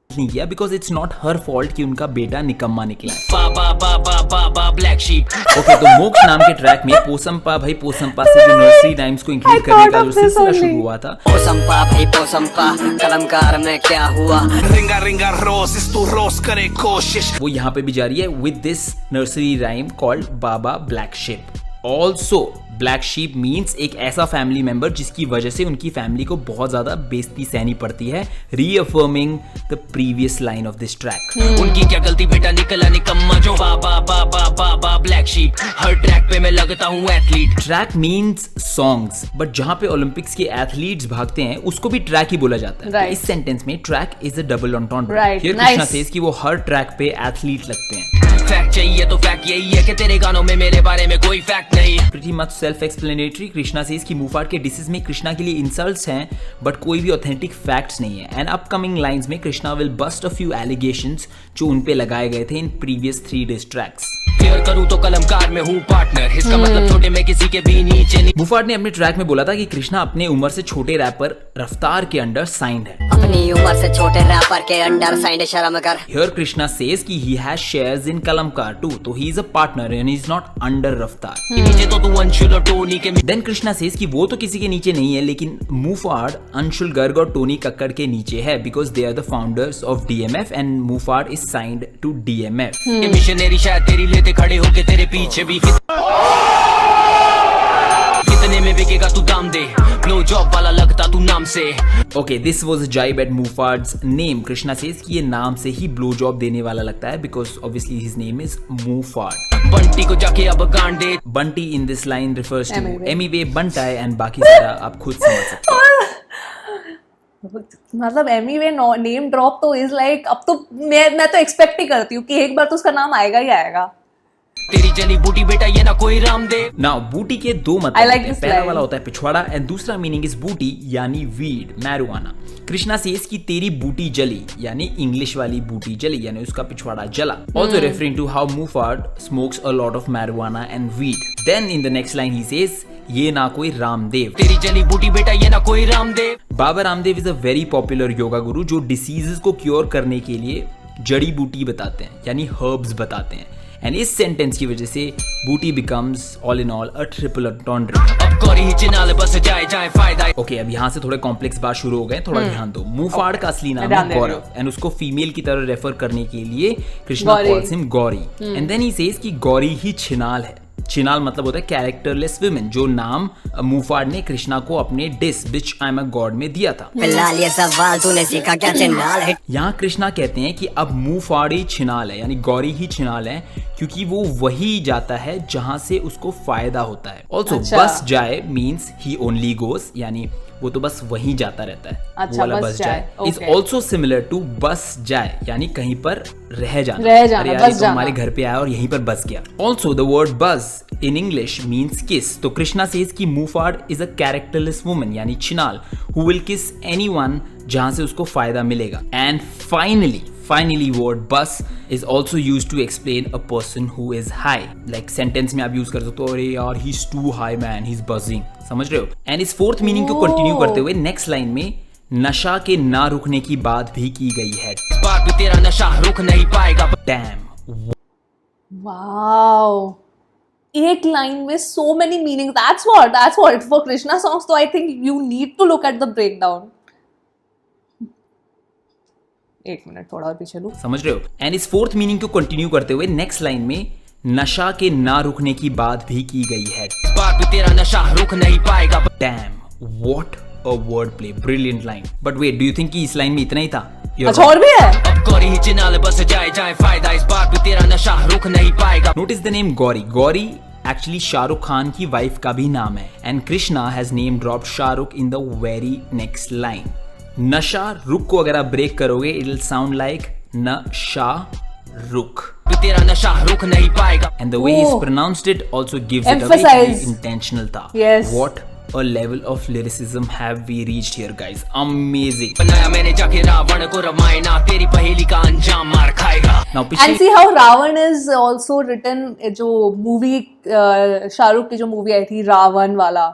नहीं किया because it's not her fault कि उनका बेटा निकम्मा निकला।
बाबा बाबा बाबा ब्लैक शीप।
ओके, तो मोक्ष नाम के ट्रैक में पोसम्पा भाई पोसम्पा से जो नर्सरी राइम्स को इंक्लूड करने का जो सिलसिला शुरू हुआ था,
पोसम्पा भाई पोसम्पा कलमकार में क्या हुआ,
रिंगा रिंगा रोज इस तू रोज करे कोशिश,
वो यहाँ पे भी जारी है with this nursery rhyme called baa baa black ship. Also black sheep means एक ऐसा फैमिली मेंबर जिसकी वजह से उनकी फैमिली को बहुत ज्यादा बेइज्जती सहनी पड़ती है, reaffirming the previous line of this track.
उनकी क्या गलती बेटा निकला निकम्मा जो बाबा बाबा बाबा ब्लैक शीप। हर ट्रैक पे मैं लगता हूँ athlete.
Track means songs, but जहां पे ओलंपिक्स के एथलीट्स भागते हैं उसको भी ट्रैक ही बोला जाता है।
Right.
इस सेंटेंस में track is a double entendre.
Right.
Here
Nice.
Krishna says कि वो हर ट्रैक पे एथलीट लगते हैं।
फैक्ट चाहिए तो फैक्ट यही है कि तेरे गानों में मेरे बारे में कोई फैक्ट नहीं।
Pretty much self explanatory. Krishna says कि मूफाट के डिसेस में कृष्णा के लिए इंसल्ट्स हैं बट कोई भी ऑथेंटिक फैक्ट्स नहीं है। एंड अपकमिंग लाइंस में Krishna will bust a few allegations जो उन पे लगाए गए थे in previous 3 diss tracks.
Clear करूं तो कलमकार में हूँ पार्टनर, इसका मतलब छोटे में किसी के भी नीचे नहीं।
मूफाट ने अपने ट्रैक में बोला था कि कृष्णा अपने उम्र से छोटे रैपर रफ्तार के अंडर साइंड है।
अपनी उम्र से छोटे रैपर के अंडर साइंड शर्म कर।
Here Krishna says कि he has shares in Kalamkar too, so he is a partner and he is not under Raftar.
नीचे तो तू अंशुल और टोनी के।
Then Krishna says कि वो तो किसी के नीचे नहीं है लेकिन मूफाड अंशुल गर्ग और टोनी कक्कड़ के नीचे है because they are the founders of DMF and मूफाड is signed to DMF.
ये मिशनरी शायद तेरी लेते खड़े होके तेरे पीछे भी कितने में बिकेगा तू दाम दे, नो जॉब वाला लगता तू नाम से।
Okay, this was a jibe at Mufad's name. Krishna says कि ये नाम से ही ब्लो जॉब देने वाला लगता है because obviously his name is Mufad.
Bunty को जाके अब गांड दे।
Bunty in this line refers to
Emiway.
Emiway, Buntai and बाकी सारा आप खुद समझ सकते हो।
मतलब एमीवे नेम ड्रॉप तो इज लाइक, अब तो मैं तो एक्सपेक्ट ही करती हूँ कि एक बार तो उसका नाम आएगा ही आएगा।
तेरी जली बूटी बेटा ये ना कोई रामदेव।
नाउ बूटी के दो मतलब
I like
होते हैं।
this
पहला
line.
वाला होता है पिछवाड़ा एंड दूसरा मीनिंग इज बूटी यानी वीड मैरुआना। कृष्णा सेज कि तेरी बूटी जली यानी इंग्लिश वाली बूटी जली यानी उसका पिछवाड़ा जला। Also referring to how Muhfaad smokes a lot of marijuana and weed. Then in the next line he says ये ना कोई रामदेव।
तेरी जली बूटी बेटा ये ना कोई Ramdev.
Baba Ramdev is a very popular yoga guru जो डिसीजेस को क्योर करने के लिए जड़ी बूटी बताते हैं यानी हर्ब्स बताते हैं। एंड इस सेंटेंस की वजह से बूटी becomes all in all a triple entendre.
अब कौरी ही चिनाल बस जाए जाए फायदा।
ओके, अब यहाँ से थोड़े कॉम्प्लेक्स बात शुरू हो गए, थोड़ा ध्यान दो। मूफाड का असली नाम
ध्यान
है
दे रही
गौरव एंड उसको फीमेल की तरह रेफर करने के लिए Krishna
Gauri.
Calls him Gauri and then he says कि गौरी ही छिनाल है। छिनाल मतलब होता है कैरेक्टरलेस वुमेन, जो नाम मूफाड ने कृष्णा को अपने diss bitch I am a god में दिया था।
फिलहाल ये सवाल तूने सीखा क्या चिन्हाल है।
यहाँ कृष्णा कहते हैं कि अब मूफाड ही छिनाल है यानी गौरी ही छिनाल है क्योंकि वो वही जाता है जहां से उसको फायदा होता है। ऑल्सो
अच्छा।
बस जाए मीन्स ही ओनली गोस यानी वो तो बस वहीं जाता रहता है।
अच्छा,
वो वाला
बस
बस जाए is
okay.
Also similar to बस जाए यानी कहीं पर रह जाना।
रह जाना,
अरे यार,
बस
ये तो
जाना।
हमारे घर पे आया और यहीं पर बस गया। ऑल्सो द वर्ड बस इन इंग्लिश मीन्स किस। तो कृष्णा सेज कि मूफाड इज अ कैरेक्टरलेस वुमन यानी छिनाल हु विल किस एनीवन जहां से उसको फायदा मिलेगा। एंड फाइनली वर्ड बस is also used to explain a person who is high. Like sentence में आप यूज कर सकते हो, अरे यार he's too high man, he's buzzing, समझ रहे हो। एंड इस फोर्थ मीनिंग को कंटिन्यू करते हुए नेक्स्ट लाइन में नशा के ना रुकने की बात भी की गई है।
बात भी तेरा नशा रुक नहीं पाएगा।
डैम,
वाओ, एक लाइन में so many meanings. That's what for Krishna songs. So I think you need to look at the breakdown. एक मिनट थोड़ा और पीछे लूं।
समझ रहे हो। एंड इस फोर्थ मीनिंग को कंटिन्यू करते हुए नेक्स्ट लाइन में नशा के ना रुकने की बात भी की गई है।
बात भी तेरा नशा रुक नहीं पाएगा।
Damn, what a word play, brilliant line. But wait, do you think कि इस लाइन में इतना ही था?
अच्छा और भी है?
अब कौरी ही चिनाल बस जाए जाए फायदा। इस बात भी तेरा नशा रुक नहीं पाएगा।
Notice the name Gauri. Gauri actually Shahrukh Khan की वाइफ का भी नाम है and Krishna has name dropped Shahrukh in the very next line. नशा रुक को अगर आप ब्रेक करोगे इट विल साउंड लाइक नशा रुक।
तेरा नशा रुक नहीं पाएगा।
And the way he
Oh.
pronounced it also gives it away
Emphasize.
कि intentional था।
Yes.
What a level of lyricism have we reached here, guys? Amazing.
बनाया मैंने जाके रावण को रामायणा तेरी पहेली का अंजाम मार खाएगा.
Now
And
पिछले
see how Ravan is also written, जो मूवी शाहरुख की जो मूवी आई थी रावण वाला,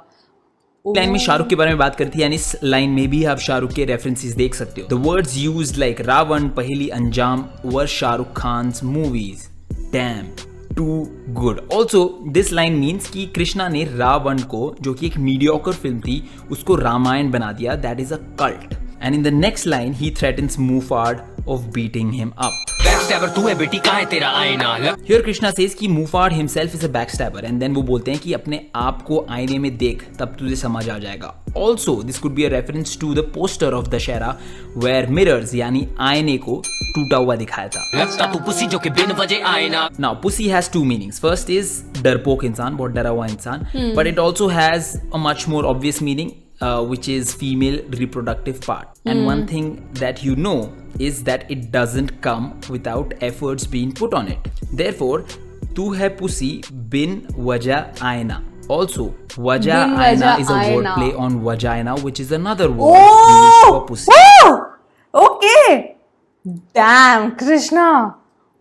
लाइन में शाहरुख के बारे में बात करती है, यानी इस लाइन में भी आप शाहरुख के रेफरेंसेस देख सकते हो. The words used like Ravan, Paheli, Anjaam were Shahrukh Khan's movies. Damn, too good. Also this line means कि कृष्णा ने रावण को, जो कि एक मीडियोकर फिल्म थी, उसको रामायण बना दिया. That is a cult. And in the next line he threatens Muhfaad of beating him up.
Backstabber तू है बेटी कहाँ है तेरा आईना.
Here Krishna says कि Mufad himself is a backstabber and then वो बोलते हैं कि अपने आप को आईने में देख तब तुझे समझ आ जाएगा. Also this could be a reference to the poster of Dashera where mirrors यानी आईने को टूटा हुआ दिखाया था.
लगता तू पुसी जो कि बिन वजह आईना.
Now pussy has two meanings. First is डरपोक इंसान, बहुत डरा हुआ इंसान, but it also has a much more obvious meaning. Which is female reproductive part. And one thing that you know is that it doesn't come without efforts being put on it. Therefore, tu hai pussy bin wajah aina. Also, wajah
Bin
aina
wajah
is a
aina.
wordplay on vagina, which is another word used for pussy.
Woo! Okay. Damn, Krishna.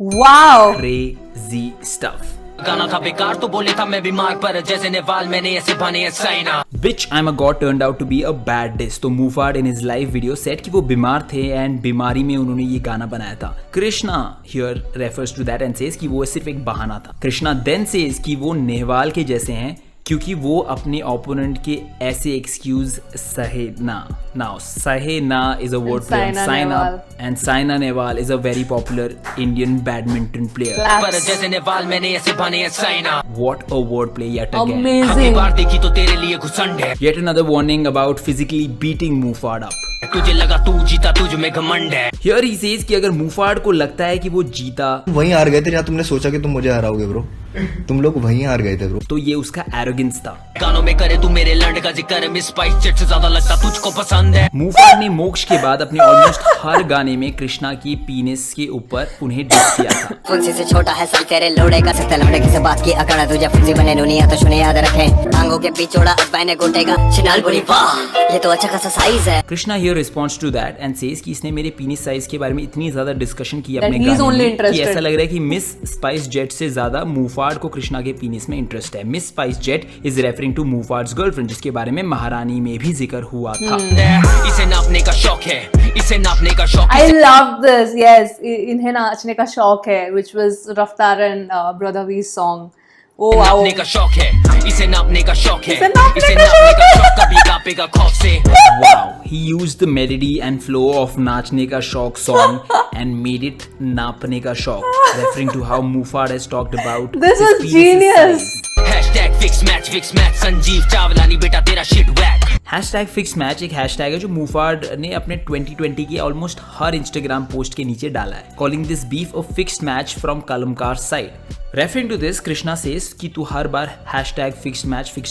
Wow.
Crazy stuff.
गाना था बेकार तो बोले था मैं बीमार पर जैसे नेवाल मैंने ऐसे बने है Saina.
Which I'm a God turned out to be a bad diss. तो Mufad in his live video said कि वो बीमार थे and बीमारी में उन्होंने ये गाना बनाया था. Krishna here refers to that and says कि वो सिर्फ एक बहाना था. Krishna then says कि वो नेहवाल के जैसे हैं क्योंकि वो अपने ओपोनेंट के ऐसे एक्सक्यूज सहे ना. Now सहे ना is a word play on
Saina
Saina
Nehwal.
and Saina Nehwal is a very popular Indian badminton player.
पर जैसे नेवाल मैंने ऐसे बने है Saina.
What a word play yet again.
अगली
Amazing.
बार देखी तो तेरे लिए घुसंड है.
Yet another warning about physically beating Mufad up.
तुझे लगा तू जीता तुझ में घमंड है.
Here he says कि अगर Mufad को लगता है कि वो जीता
वहीं हार गए थे जहाँ तुमने सोचा कि तुम मुझे हराओगे ब्रो. तुम लोग वहीं हार गए थे ब्रो.
तो ये उसका एरोगेंस था.
गानों में करे तू मेरे लंड का जिक्र मिस स्पाइस जेट से ज्यादा लगता तुझको पसंद है.
मूफाड ने मोक्ष के बाद अपने ऑलमोस्ट हर गाने में कृष्णा की पीनिस के ऊपर उन्हें डिस किया था.
फुंसी से छोटा है सर तेरे लोड़े का सकता लौड़े किसे बात की अकड़ा तुझे फुंसी बने दुनिया तो सुने याद रखे. टांगों के पिछोड़ा अब मैंने गोटेगा छिनाल बोली वाह ये तो अच्छा खासा साइज है.
Krishna here responds to that and says कि इसने मेरे पीनिस साइज के बारे में इतनी ज्यादा डिस्कशन की अपने
he is
गाने
only
में कि
interested.
ऐसा लग रहा है कि मिस स्पाइस जेट से ज्यादा मूफाड को कृष्णा के पीनिस में इंटरेस्ट है. Miss SpiceJet is referring to Muhfaad's girlfriend जिसके बारे में महारानी में भी जिक्र हुआ था.
इसे नापने का शौक है. इसे नापने का शौक
I love this. Yes, इन्हें नाचने का शौक है, which was Raftaar and Brother V's song. Oh wow.
नापने का शौक है. इसे नापने का शौक है.
इसे नापने
इसे
का
नापने
शौक
का
है.
शौक कभी कापेगा खौफ से.
Wow, he used the melody and flow of नाचने का शौक song and made it नापने का शौक, referring to how Mufad has talked about
This
his
is
penis's
genius.
size.
Hashtag fix match Sanjeev Chawla नहीं बेटा तेरा शिट वैक.
हैशटैग फिक्स मैच एक हैशटैग है जो मूफाड ने अपने 2020 के ऑलमोस्ट हर इंस्टाग्राम पोस्ट के नीचे डाला है, calling this beef a fixed match from Kalamkar side. Referring to this Krishna says कि तू हर बार हैशटैग फिक्स्ड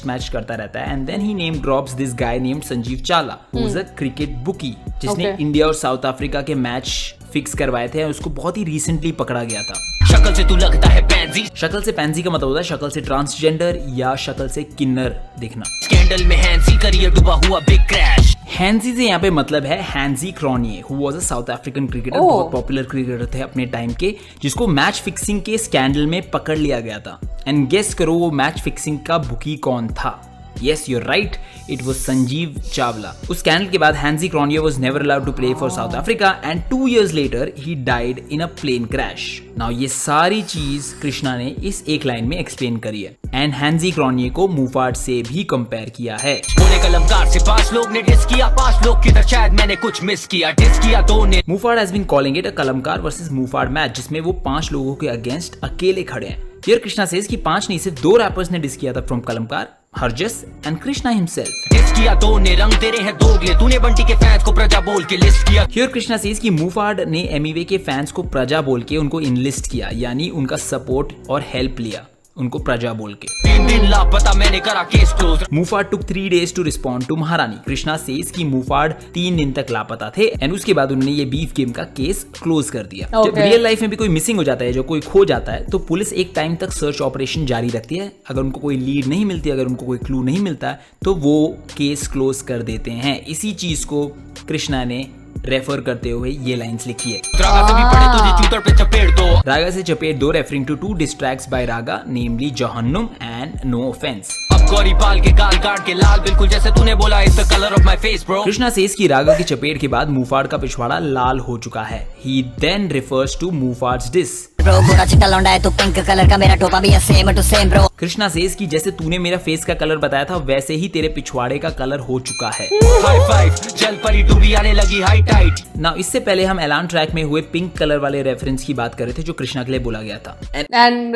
मैच करता रहता है. And then he name drops this guy named Sanjeev Chawla who is a cricket bookie जिसने
Okay.
इंडिया और साउथ अफ्रीका के मैच फिक्स करवाए थे. उसको बहुत ही रिसेंटली पकड़ा गया था.
शक्ल से तू लगता है पैंजी.
शक्ल से पैंसी का मतलब होता है शक्ल से ट्रांसजेंडर या शक्ल से किन्नर दिखना.
स्कैंडल में हैंसी करियर डूबा हुआ बिग क्रैश.
हैंसी से यहाँ पे मतलब है Hansie Cronje who was a South African cricketer.
Oh.
बहुत पॉपुलर क्रिकेटर थे अपने टाइम के जिसको मैच फिक्सिंग के स्कैंडल में पकड़ लिया गया था. एंड गेस करो वो मैच फिक्सिंग का बुकी कौन था. Yes, you're right. It was Sanjeev Chawla. उस स्कैंडल के बाद हैंजी क्रॉनिये was never allowed to play for South Africa and 2 years later he died in a plane crash. Now ये सारी चीज कृष्णा ने इस एक लाइन में एक्सप्लेन करी है. एंड हैंजी क्रॉनिये को मूफाड से भी कंपेयर किया है.
बोले कलमकार से 5 लोग ने डिस किया. 5 लोग किधर शायद मैंने कुछ मिस किया. डिस किया 2 ने.
Muhfaad has been calling it a Kalamkar versus Muhfaad match जिसमें वो 5 लोगों के अगेंस्ट अकेले खड़े हैं. हियर कृष्णा सेज कि 5 नहीं सिर्फ 2 रैपर्स ने डिस किया था from Kalamkar, Harjas and Krishna himself.
Diss किया 2 ने. रंग तेरे हैं दोगले. तूने बंटी के फैंस को प्रजा बोल के लिस्ट किया.
हियर कृष्णा सेज कि मूफाड ने एमईवे के फैंस को प्रजा बोल के उनको इनलिस्ट किया यानी उनका सपोर्ट और हेल्प लिया. उनको प्रजा बोल के।
3 दिन लापता मैंने करा case close.
मूफाड took 3 days to respond to महारानी। कृष्णा सेज कि मूफाड 3 दिन तक लापता थे एंड उसके बाद उन्होंने ये बीफ गेम का केस क्लोज कर दिया। जब रियल लाइफ में भी कोई मिसिंग हो जाता है, जो कोई खो जाता है, तो पुलिस एक टाइम तक सर्च ऑपरेशन जारी रखती है। अगर उनको कोई लीड नहीं मिलती, अगर उनको कोई क्लू नहीं मिलता है, तो वो केस क्लोज कर देते हैं। इसी चीज को कृष्णा ने रेफर करते हुए ये लाइंस लिखी है,
रागा से भी पड़े तुझे चूतर पे चपेट दो।
रागा से चपेट दो, रेफरिंग टू 2 distracts by रागा, नेमली जहन्नुम एंड नो ऑफेंस।
अब गौरी पाल के गाल काट के लाल, बिल्कुल जैसे तूने बोला, it's the colour of my face bro.
Krishna says की रागा की चपेट के बाद मूफाड का पिछवाड़ा लाल हो चुका है। He then refers to Muhfaad's diss.
Bro पूरा चिट्टा लौंडा है, तू पिंक कलर का, मेरा टोपा भी है same to same bro.
Krishna says की जैसे तूने मेरा फेस का कलर बताया था, वैसे ही तेरे पिछवाड़े का कलर हो चुका है।
हाई फाइव, जल परी डूबी आने लगी हाई टाइट।
नाउ इससे पहले हम एलान ट्रैक में हुए पिंक कलर वाले रेफरेंस की बात कर रहे थे, जो कृष्णा के लिए बोला गया था।
And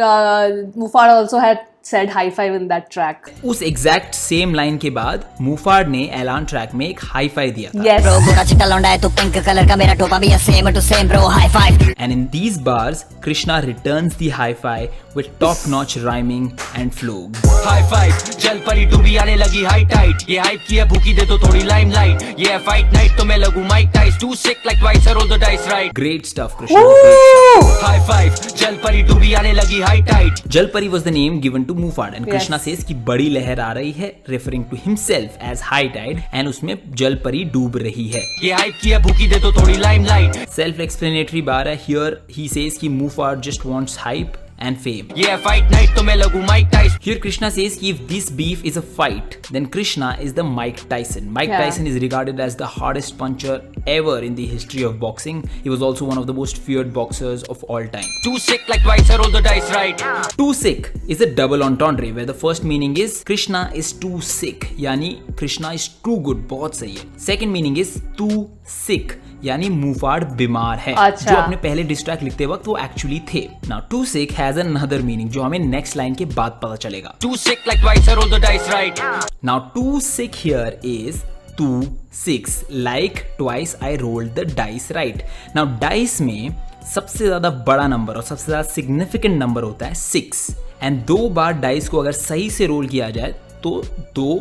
Mufad also had said high five in that track.
उस एग्जैक्ट सेम लाइन के बाद मूफाड ने एलान ट्रैक में एक हाई फाई दिया था।
Yes.
ब्रो पूरा चिट्टा लौंडा है, तू पिंक कलर का, मेरा टोपा भी है same to same bro. High five.
And in these bars, Krishna returns the hi-fi with top-notch rhyming and flow.
High five, जल परी डूबी आने लगी हाई टाइट। ये हाइप की है भूखी, दे दो थोड़ी लाइमलाइट। ये है फाइट नाइट तो मैं लगूं Mike tiles. Too sick like twice, I roll the dice right.
Great stuff, Krishna. Great stuff.
High five, जल परी डूबी आने लगी high tight.
Jalpari was the name given to Mufad and Krishna says कि बड़ी लहर आ रही है, referring to himself as high tide, and उसमें जलपरी डूब रही है।
ये हाइप की है भूखी, दे दो थोड़ी लाइमलाइट।
Self-explanatory bar है here. He says कि Mufad just wants hype and fame.
ये है फाइट नाइट तो मैं लगूं Mike Tyson.
Here Krishna says कि if this beef is a fight, then Krishna is the Mike Tyson. Mike Tyson is regarded as the hardest puncher ever in the history of boxing. He was also one of the most feared boxers of all time.
Too sick like twice, I roll the dice right.
Too sick is a double entendre where the first meaning is Krishna is too sick, यानी Krishna is too good, बहुत सही है. Second meaning is too sick, यानी मूफाड बीमार है,
अच्छा।
जो अपने पहले डिस्ट्रैक्ट लिखते वक्त वो एक्चुअली थे। Now too sick has another meaning जो हमें नेक्स्ट लाइन के बाद पता चलेगा।
Too sick like twice, I roll the dice right.
Now too sick here is 2 6 like twice I rolled the dice right. Now dice में सबसे ज्यादा बड़ा नंबर और सबसे ज्यादा सिग्निफिकेंट नंबर होता है 6 एंड 2 बार डाइस को अगर सही से रोल किया जाए तो 2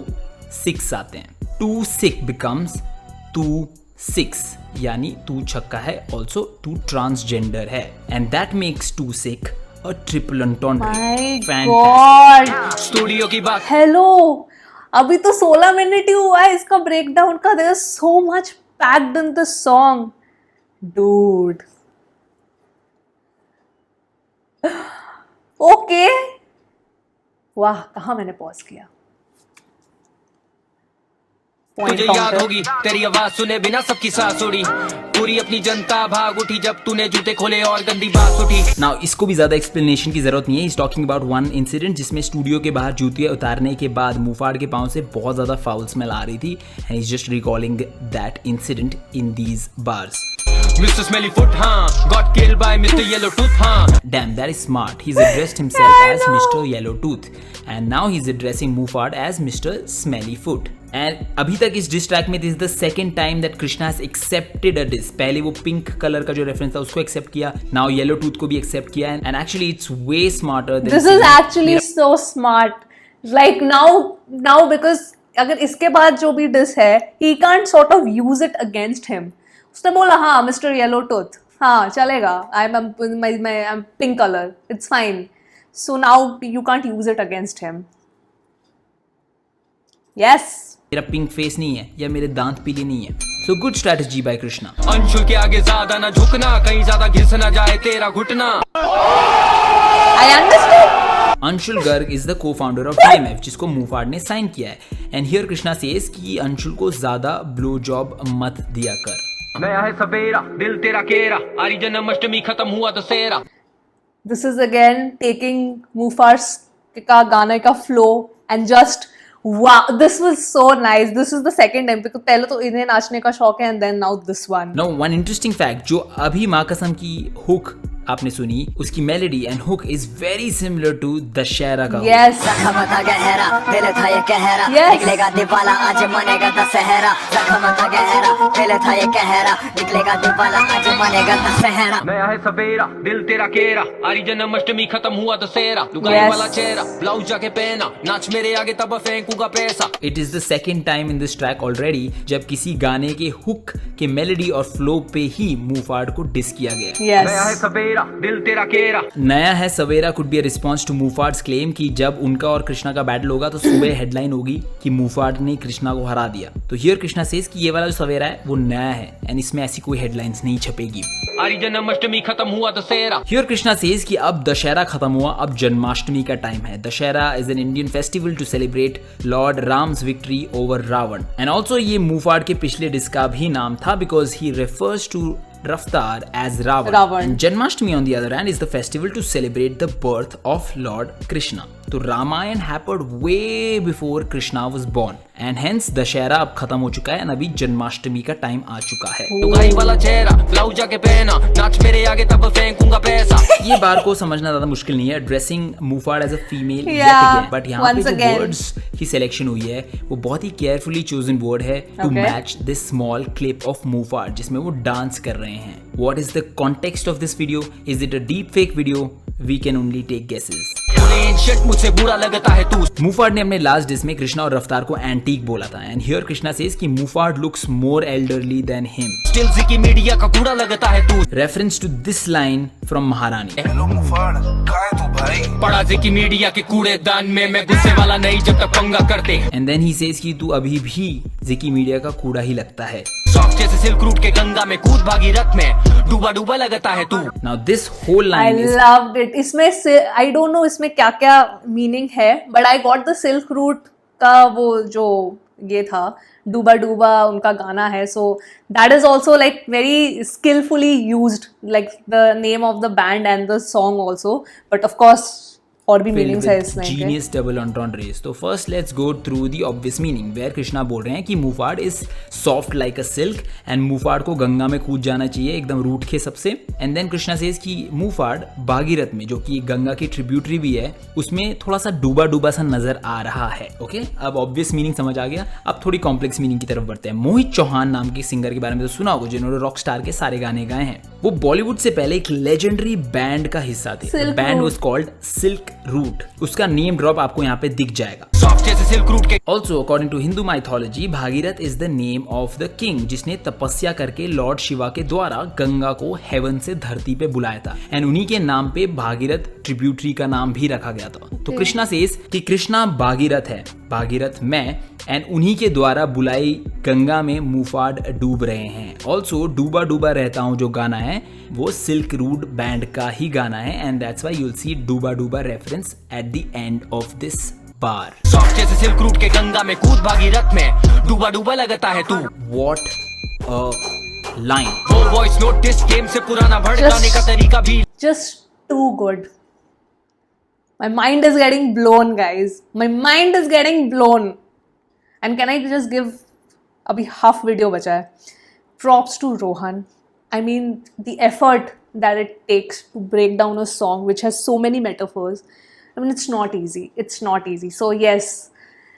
6 आते हैं। 2 sick becomes 2 6 यानी तू छक्का है, ऑल्सो तू ट्रांसजेंडर है and that makes 2 sick a triple entendre.
My
Fantastic.
God.
Studio की बात।
हेलो, अभी तो 16 मिनट ही हुआ है इसका ब्रेकडाउन का। There is so much packed in the song dude. Okay, वाह, कहाँ मैंने पॉज किया।
तुझे याद होगी तेरी आवाज सुने बिना सबकी सांस उड़ी। पूरी अपनी जनता भाग उठी जब तूने जूते खोले और गंदी बात उठी।
नाउ इसको भी ज्यादा एक्सप्लेनेशन की जरूरत नहीं है। Is talking about one incident जिसमें स्टूडियो के बाहर जूते उतारने के बाद मूफाड़ के पांव से बहुत ज्यादा फाउल स्मेल आ रही थी and is just recalling that incident in these bars.
Mr. Smelly Foot, got killed by Mr. Yellow Tooth,
Damn, that is smart. He's addressed himself as Mr. Yellow Tooth, and now he's addressing Mufad as Mr. Smelly Foot. And अभी तक इस diss track में this is the second time that Krishna has accepted a diss. पहले वो pink color का जो reference था उसको accept किया, now Yellow Tooth को भी accept किया, and actually it's way smarter than
This is actually so smart. Like now because अगर इसके बाद जो भी diss है, he can't sort of use it against him. उसने बोला हाँ मिस्टर येलो टूथ, हाँ चलेगा, I am pink colour, it's fine, so now you can't use it against him. Yes,
मेरा पिंक फेस नहीं है या मेरे दांत पीले नहीं है। So good strategy by Krishna.
Anshul के आगे ज्यादा ना झुकना, कहीं ज्यादा घिस ना जाए तेरा घुटना।
I understand.
Anshul Garg is the co-founder of DMF जिसको मूफाड ने साइन किया है एंड हियर कृष्णा सेज कि अंशुल को ज्यादा ब्लो जॉब मत दिया कर।
नया है सवेरा, दिल तेरा केरा, आरी जन्माष्टमी खत्म हुआ Dussehra.
This is again taking Muhfaad's का गाने का flow and just wow, this was so nice. This is the second time because पहले तो इन्हें नाचने का शौक है and then now this one.
Now one interesting fact, जो अभी माँ कसम की हुक आपने सुनी उसकी melody and hook is very similar to Dussehra का hook.
Yes.
जख्म था गहरा दिल था ये कहरा
Yes.
निकलेगा दिवाला आज मनेगा दशहरा जख्म था गहरा दिल था ये कहरा निकलेगा दिवाला आज मनेगा दशहरा
नया है सवेरा दिल तेरा केरा आरी जन्माष्टमी खत्म हुआ दशहरा लुगाई
Yes.
वाला चेहरा ब्लाउज जाके पहना नाच मेरे आगे तब फेंकूंगा पैसा
it is the second time in this track already जब किसी गाने के हुक के मेलोडी और फ्लो पे ही मूफार्ड को डिस किया गया.
नया है
Yes.
सवेरा दिल तेरा केरा
नया है सवेरा could be a response to Muhfaad's claim कि जब उनका और कृष्णा का बैटल होगा तो सुबह हेडलाइन होगी कि मूफार्ड ने कृष्णा को हरा दिया. तो हियर कृष्णा सेज कि ये वाला जो सवेरा है वो नया है एंड इसमें ऐसी कोई हेडलाइंस नहीं छपेगी.
आरी जन्माष्टमी खत्म हुआ दशहरा
हियर कृष्णा सेज कि अब दशहरा खत्म हुआ, अब जन्माष्टमी का टाइम है. Dussehra is an Indian festival to celebrate lord Ram's victory over Ravan. And also ये मूफार्ड के पिछले डिस्क का भी नाम था because he refers to Raftar as Ravan. And Janmashtami on the other hand is the festival to celebrate the birth of Lord Krishna. तो Ramayan happened way before Krishna was born and hence Dussehra अब खत्म हो चुका है and अभी जन्माष्टमी का time आ चुका है.
लुगाई वाला चेहरा ब्लाउज जाके पहना नाच मेरे आगे तब फेंकूंगा पैसा
ये बार को समझना ज्यादा मुश्किल नहीं है. Dressing Muhfaad as a female but यहाँ पे जो वर्ड्स की सिलेक्शन हुई है वो बहुत ही केयरफुली चोजन वर्ड है to match this small clip of Muhfaad जिसमें वो डांस कर रहे हैं. What is the context of this video? Is it a deep fake video? We can only take guesses.
मुझसे बुरा लगता है तू.
मूफार्ड ने अपने लास्ट डिस में कृष्णा और रफ्तार को एंटीक बोला था एंड हियर कृष्णा सेज कि Muhfaad looks more elderly than him.
Still की मीडिया का कूड़ा लगता है तू.
Reference to this line from Maharani.
Hello Muhfaad कहाँ है तू भाई?
पड़ा की मीडिया के कूड़ेदान में मैं गुस्से वाला नहीं जब तक पंगा करते.
एंड देन ही सेज कि तू अभी भी जिकी मीडिया का कूड़ा ही लगता है.
सॉफ्ट जैसे सिल्क रूट के गंगा में कूद भागीरथ में डूबा डूबा लगता है तू.
Now this whole
I
line is
loved it. इसमें I don't know इसमें क्या क्या मीनिंग है but I got the silk route का वो जो ये था डूबा डूबा उनका गाना है so that is also like very skillfully used like the name of the band and the song also but of course और भी मीनिंग्स है इसमें.
Genius double entendres. तो first let's go through the obvious meaning where Krishna बोल रहे हैं कि Muhfaad is soft like a silk and Muhfaad को गंगा में कूद जाना चाहिए एकदम रूट के सबसे. एंड देन कृष्णा सेज कि मूफार्ड भागीरथ में जो कि गंगा की ट्रिब्यूटरी भी है उसमें थोड़ा सा डूबा डूबा सा नजर आ रहा है. ओके अब ऑब्वियस मीनिंग समझ आ गया. अब थोड़ी कॉम्प्लेक्स मीनिंग की तरफ बढ़ते हैं. मोहित चौहान नाम के सिंगर के बारे में तो सुना होगा जिन्होंने रॉक स्टार के सारे गाने गाए हैं. वो बॉलीवुड से पहले एक लेजेंडरी बैंड का हिस्सा थे. Band was called silk route. उसका नेम ड्रॉप आपको यहाँ पे दिख जाएगा.
सॉफ्ट जैसे सिल्क रूट के.
Also according to Hindu mythology Bhagirath is the name of the king जिसने तपस्या करके लॉर्ड शिवा के द्वारा गंगा को हेवन से धरती पे बुलाया था एंड उन्हीं के नाम पे भागीरथ ट्रिब्यूटरी का नाम भी रखा गया था. तो कृष्णा सेज कि कृष्णा भागीरथ है, भागीरथ मैं एंड उन्हीं के द्वारा बुलाई गंगा में मूफार्ड डूब रहे हैं. ऑल्सो डूबा डूबा रहता हूँ जो गाना है वो सिल्क रूट बैंड का ही गाना है and that's why you'll see डूबा डूबा reference at the end of this bar.
Soft जैसे सिल्क रूट के गंगा में कूद भागीरथ में डूबा डूबा लगता है तू.
What a line.
वो वॉइस नोट डिस गेम से पुराना भड़काने का तरीका भी
Just too good. My mind is getting blown, guys. My mind is getting blown. And can I just give अभी half video बचा है. Props to Rohan. I mean the effort that it takes to break down a song which has so many metaphors. I mean it's not easy. It's not easy. So yes,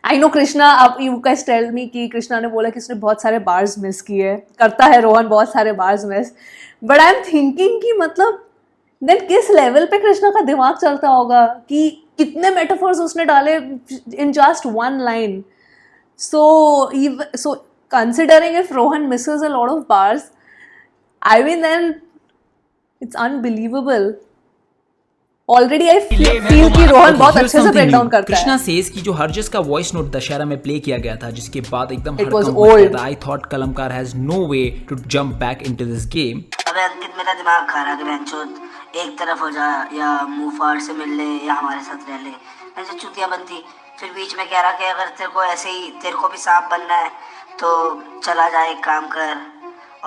I know Krishna. अब you guys tell me कि कृष्णा ने बोला कि उसने बहुत सारे bars miss किए. करता है रोहन बहुत सारे bars miss. But I'm thinking कि मतलब देन किस लेवल पे कृष्णा का दिमाग चलता होगा कि कितने मेटाफर्स उसने डाले in just one line. So considering if Rohan misses a lot of bars I mean then it's unbelievable. Already I feel कि रोहन बहुत अच्छे से ब्रेक डाउन करता है.
कृष्णा सेज कि जो हरजस का वॉइस नोट दशहरा में प्ले किया गया था जिसके बाद एकदम
was old.
I thought Kalamkar has no way to jump back into this game.
अबे अंकित मेरा दिमाग खा रहा है कि बहनचोद एक तरफ हो जा या मूफार्ड से मिल ले या हमारे साथ रह ले. ऐसे चुतिया बनती फिर बीच में कह रहा कि अगर तेरे को ऐसे ही तेरे को भी सांप बनना है तो चला जा एक काम कर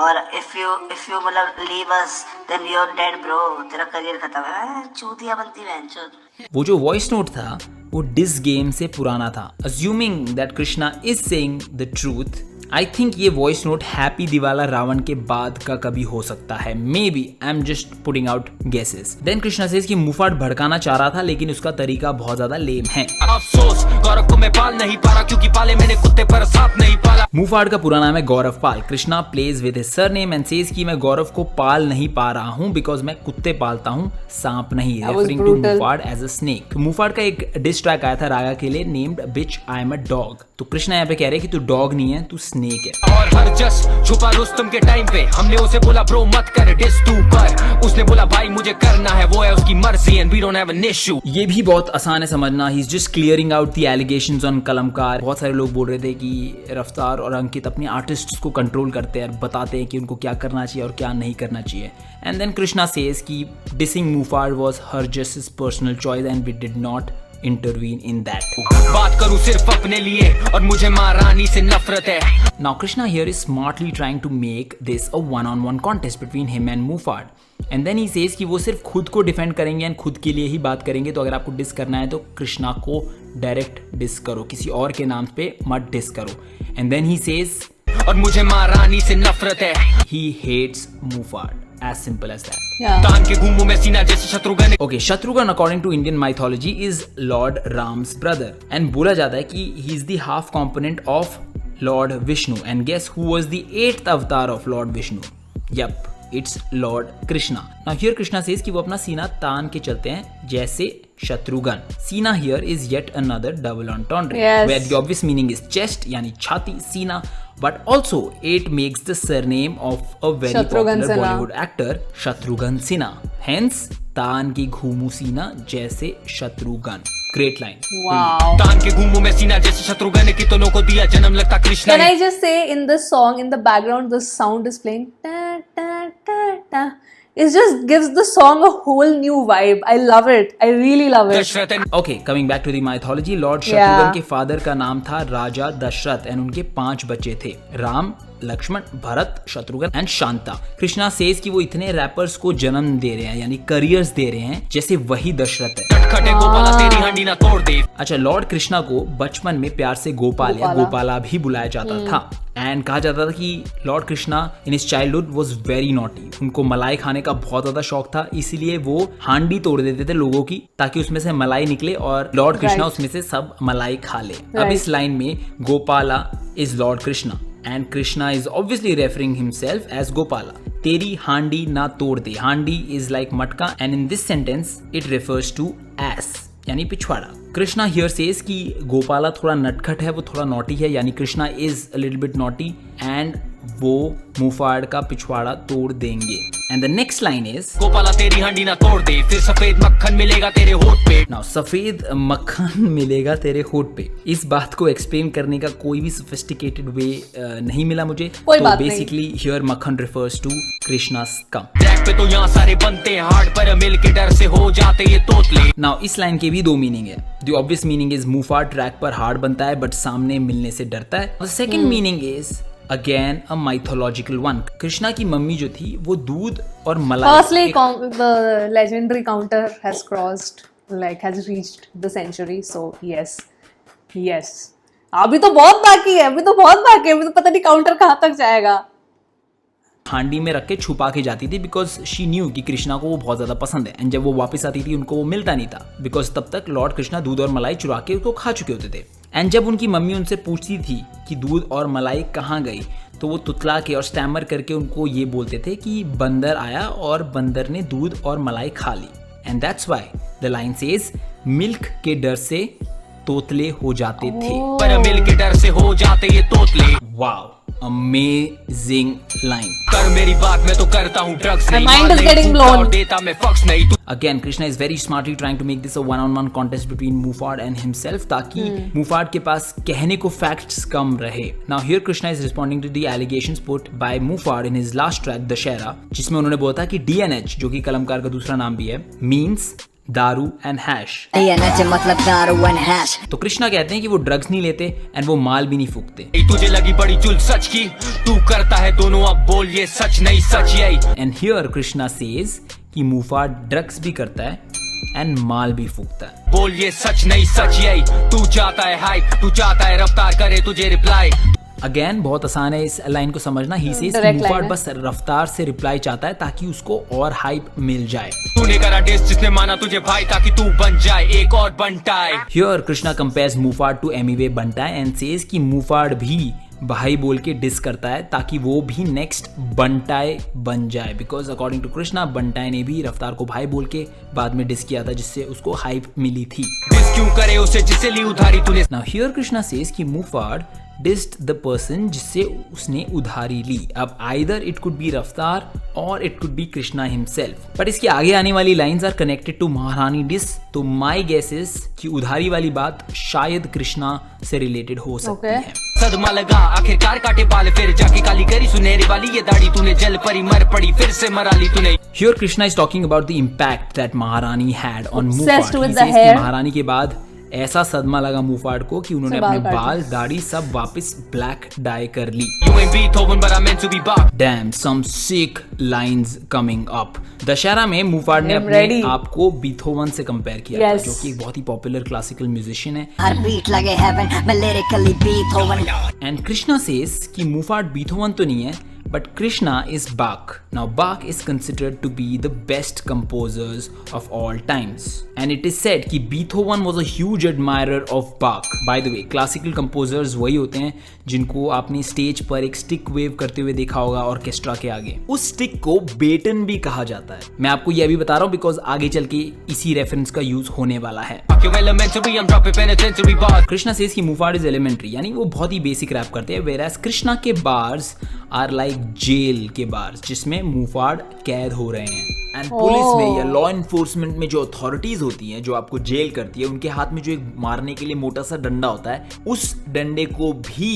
और इफ यू मतलब leave us then you are dead bro. तेरा करियर खत्म है. चुतिया बनती बहनचोद.
वो जो वॉइस नोट था वो डिस गेम से पुराना था. Assuming that Krishna is saying the truth I think ये वॉइस नोट हैप्पी दिवाला रावण के बाद का कभी हो सकता है, maybe, I am just putting out guesses. Then Krishna says कि मुफाट भड़काना चाह रहा था लेकिन उसका तरीका बहुत ज्यादा लेम है।
अफसोस गौरव को मैं पाल नहीं पा रहा क्योंकि पाले मैंने कुत्ते पर सांप नहीं पाला।
मुफाट का पूरा नाम है Gaurav Pal. Krishna plays with his surname and says कि मैं गौरव को पाल नहीं पा रहा हूं बिकॉज मैं कुत्ते पालता हूं, सांप नहीं, referring to Muhfaad as a snake. Muhfaad का एक डिस ट्रैक आया था रागा के लिए named bitch I am a dog. तो कृष्णा यहाँ पे कह रहे हैं कि तू डॉग नहीं है, तू स्नेक है।
और हर जस छुपा रुस्तम के टाइम पे हमने उसे बोला ब्रो मत कर डिस तू कर, उसने बोला भाई मुझे करना है, वो है उसकी मर्जी and we don't have an issue.
ये भी बहुत आसान है समझना। He is just clearing out the allegations on Kalamkar. बहुत सारे लोग बोल रहे थे कि रफ्तार और अंकित अपने आर्टिस्ट्स को कंट्रोल करते हैं और बताते हैं कि उनको क्या करना चाहिए और क्या नहीं करना चाहिए। एंड देन कृष्णा सेज कि dissing Muhfaad was Harjas his personal choice and we did not intervene in that.
बात करूं सिर्फ अपने लिए और मुझे महारानी से नफरत है।
Now Krishna here is smartly trying to make this a one-on-one contest between him and Mufat. And then he says कि वो सिर्फ खुद को डिफेंड करेंगे एंड खुद के लिए ही बात करेंगे। तो अगर आपको डिस करना है तो कृष्णा को डायरेक्ट डिस करो, किसी और के नाम पे मत डिस करो। And then he says
और मुझे महारानी से नफरत है।
he hates Mufat. As simple as that.
तान के घूमू में सीना जैसे Shatrughan.
Okay, Shatrughan according to Indian mythology is Lord Ram's brother and बोला जाता है कि he is the half component of Lord Vishnu and guess who was the 8th avatar of Lord Vishnu? Yup, it's Lord Krishna. Now here Krishna says कि वो अपना सीना तान के चलते हैं जैसे Shatrughan. Sina here is yet another double entendre where the obvious meaning is chest यानी छाती, सीना, but also it makes the surname of a very popular Bollywood actor Shatrughan Sinha. Hence तान की घूमू सीना जैसे शत्रुघ्न। Great line.
Wow.
तान के घूमू में सीना जैसे शत्रुघ्न की दोनों को दिया जन्म लगता Krishna.
Can I just say in the song in the background the sound is playing ta ta ta ta. It just gives the song a whole new vibe. I love it. I really love it.
Dasharath
Okay, coming back to the mythology, Lord Shatrughan के father का नाम था राजा Dasharath and उनके 5 बच्चे थे, Ram, Lakshman, Bharat, Shatrughan and Shanta. Krishna says कि वो इतने रैपर्स को जन्म दे रहे हैं यानी करियर्स दे रहे हैं जैसे वही दशरथ है।
खटे गोपाला तेरी हांडी ना तोड़ दे।
अच्छा, लॉर्ड कृष्णा को बचपन में प्यार से गोपाल या गोपाला भी बुलाया जाता था एंड कहा जाता था कि Lord Krishna in his childhood was very naughty. उनको मलाई खाने का बहुत ज्यादा शौक था, इसीलिए वो हांडी तोड़ देते थे लोगों की ताकि उसमें से मलाई निकले और लॉर्ड कृष्णा उसमें से सब मलाई खा ले। अब इस लाइन में Gopala is Lord Krishna and Krishna is obviously referring himself as Gopala. तेरी हांडी ना तोड़ दे, हांडी is like मटका and in this sentence it refers to ass यानी पिछवाड़ा। कृष्णा here says कि गोपाला थोड़ा नटखट है, वो थोड़ा नॉटी है, यानी Krishna is a little bit naughty and वो मुफाड़ का पिछवाड़ा तोड़ देंगे। And the next line is
Gopala तेरी हांडी ना तोड़ दे, फिर सफेद मक्खन मिलेगा तेरे होठ पे।
Now सफेद मक्खन मिलेगा तेरे होठ पे, इस बात को एक्सप्लेन करने का कोई भी सोफिस्टिकेटेड वे नहीं मिला मुझे। तो बेसिकली हियर मक्खन refers to Krishna's cum.
Track पे तो यहाँ सारे बनते हैं हार्ड पर मिल के डर से हो जाते ये तोतले।
Now इस लाइन के भी 2 मीनिंग है। The obvious meaning is Muhfaad track पर हार्ड बनता है बट सामने मिलने से डरता है। The second meaning is again a mythological one. Krishna की मम्मी जो थी वो दूध और मलाई।
Firstly, the legendary counter has crossed, like has reached the century. So yes. अभी तो बहुत बाकी है, अभी तो पता नहीं काउंटर कहाँ तक जाएगा।
हांडी में रख के छुपा के जाती थी बिकॉज शी न्यू कि कृष्णा को वो बहुत ज्यादा पसंद है एंड जब वो वापस आती थी उनको वो मिलता नहीं था बिकॉज तब तक लॉर्ड कृष्णा दूध और मलाई चुरा के उसको खा चुके होते थे। एंड जब उनकी मम्मी उनसे पूछती थी कि दूध और मलाई कहाँ गई तो वो तुतला के और स्टैमर करके उनको ये बोलते थे कि बंदर आया और बंदर ने दूध और मलाई खा ली। And that's why the line says milk के डर से तोतले हो जाते थे,
पर मिल के डर से हो जाते ये तोतले।
Wow, amazing line.
कर मेरी बात मैं तो करता हूँ ड्रग्स नहीं,
My mind is getting blown.
देता मैं फक्स नहीं।
Again, Krishna is very smartly trying to make this a one-on-one contest between Mufad and himself ताकि Mufad के पास कहने को facts कम रहे। Now here Krishna is responding to the allegations put by Mufad in his last track Dashera, जिसमें उन्होंने बोला था कि DNH जो कि कलमकार का दूसरा नाम भी है means दारू एंड हैश।
मतलब दारू एंड हैश।
तो कृष्णा कहते हैं कि वो ड्रग्स नहीं लेते एंड वो माल भी नहीं फूकते।
तुझे लगी बड़ी चुल सच की, तू करता है दोनों, अब बोल ये सच नहीं सच यही।
एंड हियर कृष्णा सेज कि मुफाड ड्रग्स भी करता है एंड माल भी फूकता है।
बोल ये सच नहीं सच यही, तू चाहता है हाइप, तू चाहता है रफ्तार करे तुझे रिप्लाई।
अगेन बहुत आसान है इस लाइन को समझना। ही सेज
Direct line
मुफाड
है।
बस रफ्तार से रिप्लाई चाहता है ताकि उसको और हाइप मिल जाए।
तूने करा डिस जिसने माना तुझे भाई ताकि तू बन जाए एक और बनटाए।
Here Krishna compares Muhfaad to Emiway Bantai and says कि मुफाड भी भाई बोल के डिस करता है ताकि वो भी नेक्स्ट बंटाई बन जाए, बिकॉज अकॉर्डिंग टू कृष्णा बंटाई ने भी रफ्तार को भाई बोल के बाद में डिस किया था जिससे उसको हाइप मिली थी।
डिस क्यों करे उसे जिसे ली उधारी तूने।
Now here कृष्णा says कि मुफाड डिस्ड द पर्सन जिससे उसने उधारी ली। अब आइदर इट कुड बी रफ्तार और it could be Krishna himself, but इसके आगे आने वाली लाइंस आर कनेक्टेड टू महारानी डिस, तो माय गेस इज कि उधारी वाली बात शायद कृष्णा से रिलेटेड हो सकती
Okay.
है।
सदमा लगा आखिरकार काटे बाल फिर जाके काली करी सुनहरी वाली ये दाढ़ी तूने जल परी मर पड़ी फिर से मरा ली तूने।
Here Krishna is talking about the impact that Maharani had on
Obsessed
Mufad.
with
He
the
says कि
hair.
महारानी के बाद ऐसा सदमा लगा मुफाड को कि उन्होंने
सब
अपने
बाल काट
बाल दाढ़ी सब वापस ब्लैक डाई कर ली।
You ain't Beethoven but I'm meant to be Bach।
Damn, some sick lines coming up. Dussehra में मुफाड ने
I'm
अपने
ready.
आप को बीथोवन से कंपेयर किया था,
Yes.
जो कि एक बहुत ही पॉपुलर क्लासिकल म्यूजिशियन है।
हर बीट लगे हेवन मैं lyrically Beethoven.
And Krishna says कि मुफाड बीथोवन तो नहीं है, but Krishna is Bach. Now Bach is considered to be the best composers of all times. And it is said कि Beethoven was a huge admirer of Bach. By the way, classical composers वही होते हैं जिनको आपने stage पर एक stick wave करते हुए देखा होगा ऑर्केस्ट्रा के आगे। उस स्टिक को बेटन भी कहा जाता है। मैं आपको ये अभी बता रहा हूँ बिकॉज आगे चल के इसी रेफरेंस का यूज होने वाला है।
You elementary I'm dropping penitentiary bars।
Krishna says कि मुफाड इज एलिमेंट्री, यानी वो बहुत ही बेसिक रैप करते हैं, वेराज कृष्णा के बार्स आर लाइक जेल के बार्स जिसमें मुफाड कैद हो रहे हैं। एंड पुलिस में या लॉ इन्फोर्समेंट में जो अथॉरिटीज होती हैं जो आपको जेल करती है, उनके हाथ में जो एक मारने के लिए मोटा सा डंडा होता है, उस डंडे को भी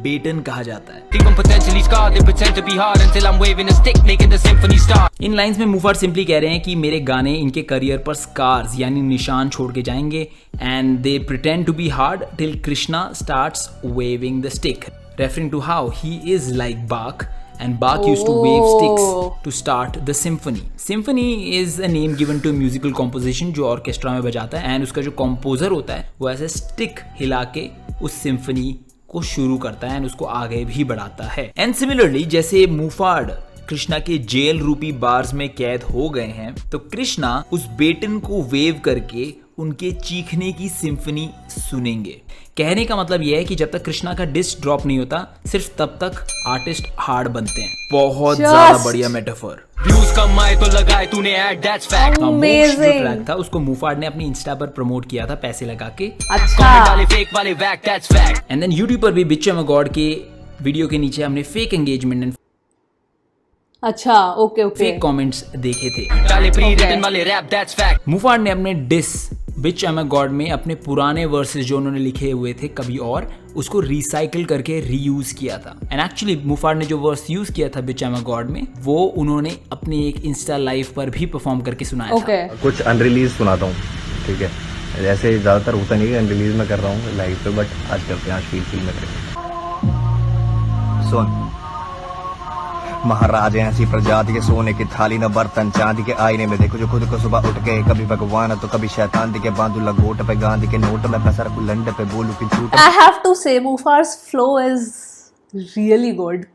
बेटन कहा जाता है।
Think I'm potentially scarred they pretend to be hard until I'm waving a stick making the symphony start।
In lines में मुफाड सिंपली कह रहे हैं कि मेरे गाने इनके करियर पर स्कार्स यानी निशान छोड़ के जाएंगे, and they pretend to be hard till Krishna starts waving the stick, referring to how he is like बाक and Bach used to wave sticks to start the symphony. Symphony is a name given to a musical composition जो orchestra में बजाता है, and उसका जो composer होता है वो ऐसे स्टिक हिला के उस सिम्फनी को शुरू करता है एंड उसको आगे भी बढ़ाता है। एंड सिमिलरली जैसे मुफाड कृष्णा के जेल रूपी बार्स में कैद हो गए हैं, तो कृष्णा उस बेटन को वेव करके उनके चीखने की सिम्फनी सुनेंगे। कहने का मतलब यह है कि जब तक कृष्णा का डिस्क ड्रॉप नहीं होता, सिर्फ तब तक आर्टिस्ट हार्ड बनते हैं। बहुत ज्यादा बढ़िया मेटाफर।
Views कम आए तो लगाए तूने ad that's fact।
Now, मोक्ष जो
Amazing.
ट्रैक था उसको मुफाड ने अपनी इंस्टा पर प्रमोट किया था पैसे लगा के,
Comment
अच्छा
डाले fake वाले whack that's fact।
And then YouTube पर भी बिच एम गॉड के वीडियो के नीचे हमने फेक एंगेजमेंट एंड
अच्छा ओके ओके
फेक कमेंट्स देखे थे।
डाले प्री रिटन वाले rap that's fact।
मुफाड ने अपने डिस बिच एम गॉड में अपने पुराने वर्सेस जो उन्होंने लिखे हुए थे कभी और, उसको रिसाइकिल करके रीयूज किया था। एंड एक्चुअली मुफाड ने जो वर्स यूज किया था बिच एम गॉड में, वो उन्होंने अपने एक इंस्टा लाइव पर भी परफॉर्म करके सुनाया
ओके
था।
कुछ अनरिलीज सुनाता हूँ, ठीक है। जैसे ज़्यादातर होता नहीं है अनरिलीज में कर रहा हूँ लाइव पे, बट आज करते हैं, आज फील में करें। सुन, महाराज हैं ऐसी प्रजाति के, सोने की थाली न बर्तन चांदी के, आईने में देखो जो खुद को सुबह उठ के, कभी भगवान तो कभी शैतान दिखे, बांधू लगोट पे गांधी के नोट में पैसा रखू लंड पे, बोलू की झूठ।
I have to say Mufar's flow is really good.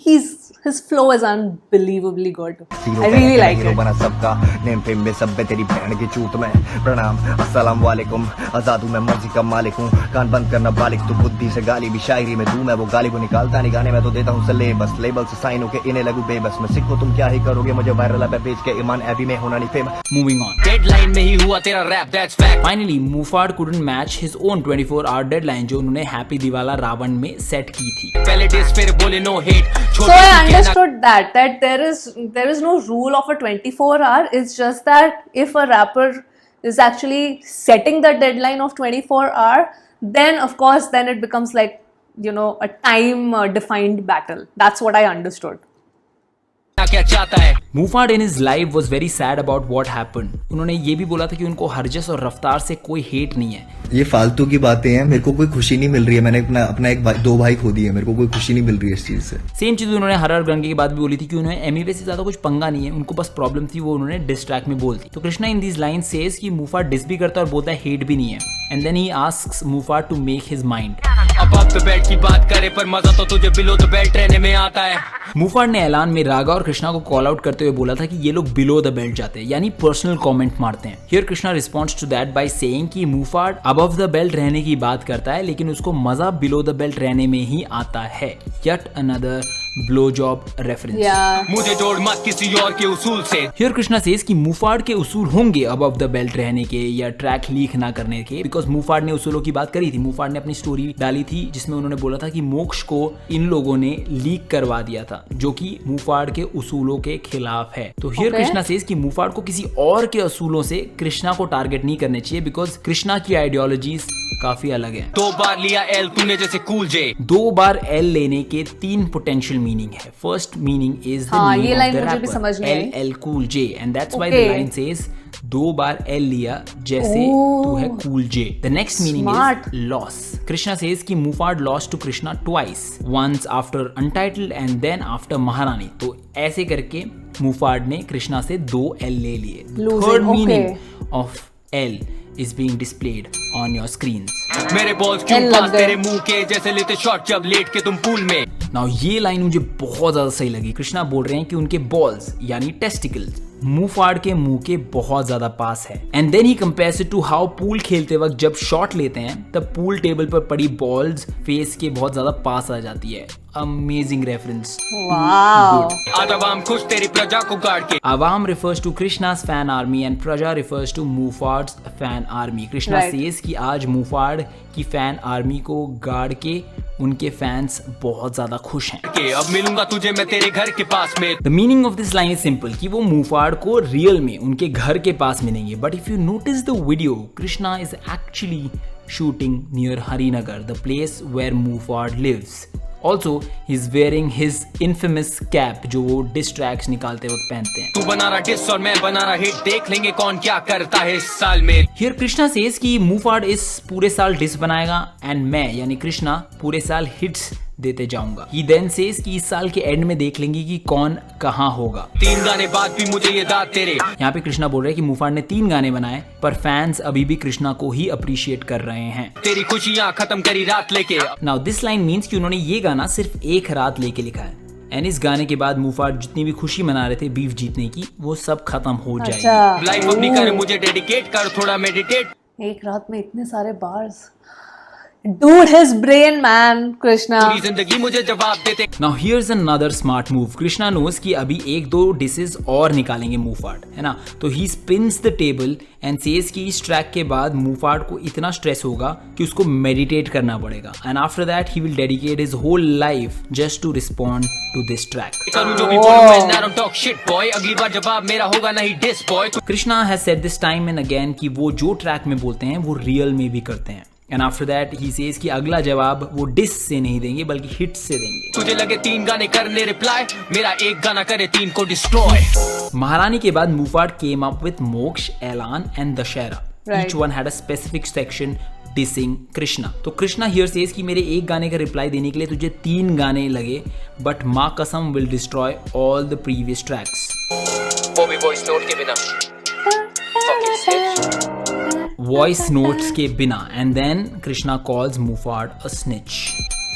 His flow is unbelievably good. I really like
hero
it.
बना सबका नेम फेम में सब पे, तेरी बहन की चूत में प्रणाम अस्सलाम वालेकुम, आजाद हूं मैं मर्जी का मालिक हूँ, कान बंद करना बालिक तू बुद्धि से गाली भी शायरी में दूं मैं, वो गाली को निकालता नहीं गाने में तो देता हूँ सिलेबस, लेबल से साइन होके इन्हें लगू बेबस, मैं सिक्को तुम क्या ही करोगे मुझे वायरल पे बेच के, ईमान एबी में होना नहीं फेमस।
मूविंग ऑन,
Deadline में ही हुआ तेरा rap that's fact।
Finally Muhfaad couldn't match his own 24 hour deadline जो उन्होंने हैप्पी दिवाला रावण में सेट की थी।
पहले डिस फिर बोले no hate।
So I understood that there is no rule of a 24-hour. It's just that if a rapper is actually setting the deadline of 24-hour, then of course then it becomes like, you know, a time defined battle. That's what I understood.
क्या चाहता है।
Muhfaad in his life was very sad about what happened. उन्होंने ये भी बोला था कि उनको हरजस और रफ्तार से कोई हेट नहीं है।
ये फालतू की बातें हैं, मेरे को कोई खुशी नहीं मिल रही है, मैंने अपना एक दो भाई खो दिए, मेरे को कोई खुशी नहीं मिल रही है इस चीज से।
सेम चीज उन्होंने हर गंगे की बात भी बोली थी कि उन्हें एमिवे से ज्यादा कुछ पंगा नहीं है, उनको बस प्रॉब्लम थी, वो उन्होंने डिस ट्रैक में बोल दी। तो Krishna in these line says कि मुफाड डिस भी करता है और बोलता है हेट भी नहीं है, and then he asks Muhfaad to make his mind.
अब द बेल्ट की बात करे पर मजा तो तुझे बिलो द बेल्ट रहने में आता है।
मुफाड ने ऐलान में रागा और कृष्णा को कॉल आउट करते हुए बोला था कि ये लोग बिलो द बेल्ट जाते हैं, यानी पर्सनल कमेंट मारते हैं। Here Krishna responds to that by saying कि मुफाड अबव द बेल्ट रहने की बात करता है, लेकिन उसको मजा बिलो द बेल्ट रहने में ही आता है। Yet another blow job reference.
Yeah.
मुझे जोड़ मत किसी और के उसूल से।
हियर कृष्णा सेज कि मुफाड के उसूल होंगे अबव द बेल्ट रहने के या ट्रैक लीक ना करने के, बिकॉज मुफाड ने उसूलों की बात करी थी। मुफाड ने अपनी स्टोरी डाली थी जिसमें उन्होंने बोला था कि मोक्ष को इन लोगों ने लीक करवा दिया था, जो कि मुफाड के उसूलों के खिलाफ है। तो हियर कृष्णा सेज कि मुफाड को किसी और के उसूलों से कृष्णा को टारगेट नहीं करने चाहिए, बिकॉज कृष्णा की आइडियोलॉजीज काफी अलग है।
2 बार लिया एल तूने जैसे कूल जे।
2 बार एल लेने के 3 पोटेंशियल मीनिंग है। फर्स्ट मीनिंग इज द
हाँ,
नेम
ये
ऑफ
लाइन
द
मुझे भी समझ
रैपर
में आई।
L cool J, and that's why the
Okay.
Line says 2 बार एल लिया जैसे तू है cool J. The next meaning
Smart.
Is loss. Krishna says कि Mufad lost to Krishna twice, once after untitled and then after Maharani. तो ऐसे करके मुफाड ने कृष्णा से 2 एल ले लिए।
Losing,
third
okay.
Meaning of L is being displayed on your screens.
मेरे balls क्यों
एल लग
पास
गए।
तेरे मुंह के जैसे लेते शॉट जब लेट के तुम पूल में।
नाउ ये लाइन मुझे बहुत ज्यादा सही लगी। कृष्णा बोल रहे हैं कि उनके बॉल्स यानी टेस्टिकल्स मुफाड के मुंह के बहुत ज्यादा पास है, and then he compares it to how pool खेलते वक्त जब शॉट लेते हैं तब पूल टेबल पर पड़ी बॉल्स फेस के बहुत ज्यादा पास आ जाती है। Amazing reference.
Wow.
आज आवाम खुश तेरी प्रजा को गाड़ के।
Awam refers to Krishna's fan army and Praja refers to Mufad's fan army. Krishna
Right.
says कि आज मुफाड की फैन आर्मी को गाड़ के उनके फैंस बहुत ज्यादा खुश हैं।
के अब मिलूंगा तुझे मैं तेरे घर के पास में।
The meaning of this line is simple कि वो मुफाड को रियल में उनके घर के पास मिलेंगे। But if you notice the video, Krishna is actually shooting near Harinagar, the place where Mufad lives. Also he is wearing his infamous cap जो वो डिस ट्रैक्स निकालते वक्त पहनते हैं।
तू बना रहा डिस और मैं बना रहा हिट, देख लेंगे कौन क्या करता है इस साल में।
हियर कृष्णा सेज कि मुफाड इस पूरे साल डिस बनाएगा एंड मैं यानी कृष्णा पूरे साल हिट्स देते जाऊंगा। ही देन सेज कि इस साल के एंड में देख लेंगे कि कौन कहां होगा।
3 गाने बाद भी मुझे ये दाद तेरे।
यहाँ पे कृष्णा बोल रहे हैं कि मुफाड ने 3 गाने बनाए पर फैंस अभी भी कृष्णा को ही अप्रिशिएट कर रहे हैं।
तेरी खुशियां खत्म करी रात लेके।
नाउ दिस लाइन मीन्स कि उन्होंने ये गाना सिर्फ एक रात लेके लिखा है, एंड इस गाने के बाद मुफाड जितनी भी खुशी मना रहे थे बीफ जीतने की वो सब खत्म हो जाएगी।
अच्छा।
लाइफ अपनी कर मुझे डेडिकेट कर, थोड़ा मेडिटेट।
एक रात में इतने सारे bars. Dude, his brain, man, Krishna.
पूरी जिंदगी मुझे जवाब देते।
Now here's another smart move. Krishna knows कि अभी 1-2 डिसेस और निकालेंगे मुफाड, है ना? तो he spins the table and says कि इस ट्रैक के बाद मुफाड को इतना स्ट्रेस होगा कि उसको मेडिटेट करना पड़ेगा, and after that he will dedicate his whole life just to respond to this track.
करूं जो भी बोलूं मैं, I don't talk shit boy, अगली बार जवाब मेरा होगा नहीं diss boy.
Krishna has said this time and again कि वो जो ट्रैक में बोलते हैं वो रियल में भी करते हैं, and after that he says कि अगला जवाब वो डिस से नहीं देंगे बल्कि हिट से देंगे।
तुझे लगे 3 गाने करने रिप्लाई, मेरा एक गाना करे 3 को डिस्ट्रॉय।
महारानी के बाद मुफाड came up with मोक्ष, ऐलान and Dussehra.
Right.
Each one had a specific section dissing Krishna. तो कृष्णा here says कि मेरे एक गाने का रिप्लाई देने के लिए तुझे 3 गाने लगे, but माँ कसम will destroy all the previous tracks.
वो भी वॉइस नोट के बिना। Fucking snitch।
वॉइस नोट्स के बिना, and then Krishna calls Mufad a snitch.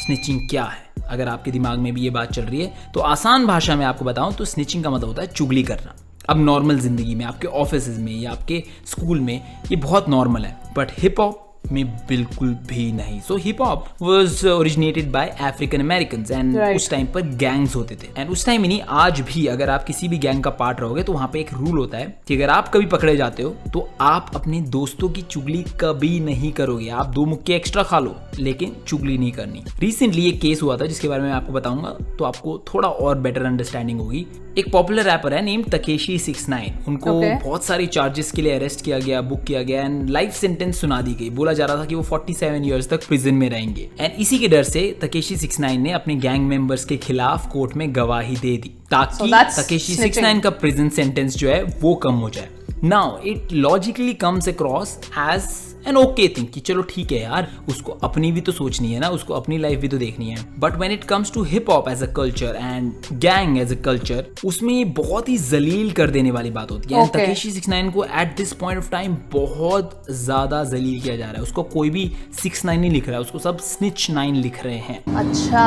Snitching क्या है? अगर आपके दिमाग में भी ये बात चल रही है तो आसान भाषा में आपको बताऊं तो स्निचिंग का मतलब होता है चुगली करना। अब नॉर्मल जिंदगी में, आपके ऑफिस में या आपके स्कूल में ये बहुत नॉर्मल है, बट हिप हॉप में बिल्कुल भी नहीं। So hip hop was originated by African Americans and उस टाइम पर गैंग्स होते थे, एंड उस टाइम ही नहीं आज भी अगर आप किसी भी गैंग का पार्ट रहोगे तो वहां पे एक रूल होता है कि अगर आप कभी पकड़े जाते हो तो आप अपने दोस्तों की चुगली कभी नहीं करोगे। आप 2 मुक्के एक्स्ट्रा खा लो लेकिन चुगली नहीं करनी। रिसेंटली एक केस हुआ था जिसके बारे में आपको बताऊंगा तो आपको थोड़ा और बेटर अंडरस्टैंडिंग होगी। एक पॉपुलर रैपर है नेम तकेशी 69, उनको बहुत सारे चार्जेस के लिए अरेस्ट किया गया, बुक किया गया एंड लाइफ सेंटेंस सुना दी गई। बोला जा रहा था कि वो 47 इयर्स तक प्रिजन में रहेंगे, एंड इसी के डर से तकेशी 69 ने अपने गैंग मेंबर्स के खिलाफ कोर्ट में गवाही दे दी ताकि तकेशी 69 का प्रिजन सेंटेंस जो है वो कम हो जाए। Now it logically comes across as an okay thing कि चलो ठीक है यार, उसको अपनी भी तो सोचनी है ना, उसको अपनी लाइफ भी तो देखनी है. But when it comes to hip hop as a culture and gang as a culture, उसमें ये बहुत ही जलील कर देने वाली बात होती है.
Okay.
तकेशी 69 को at this point of time बहुत ज्यादा जलील किया जा रहा है. उसको कोई भी 69 नहीं लिख रहा है, उसको सब स्निच 9 लिख रहे हैं.
अच्छा.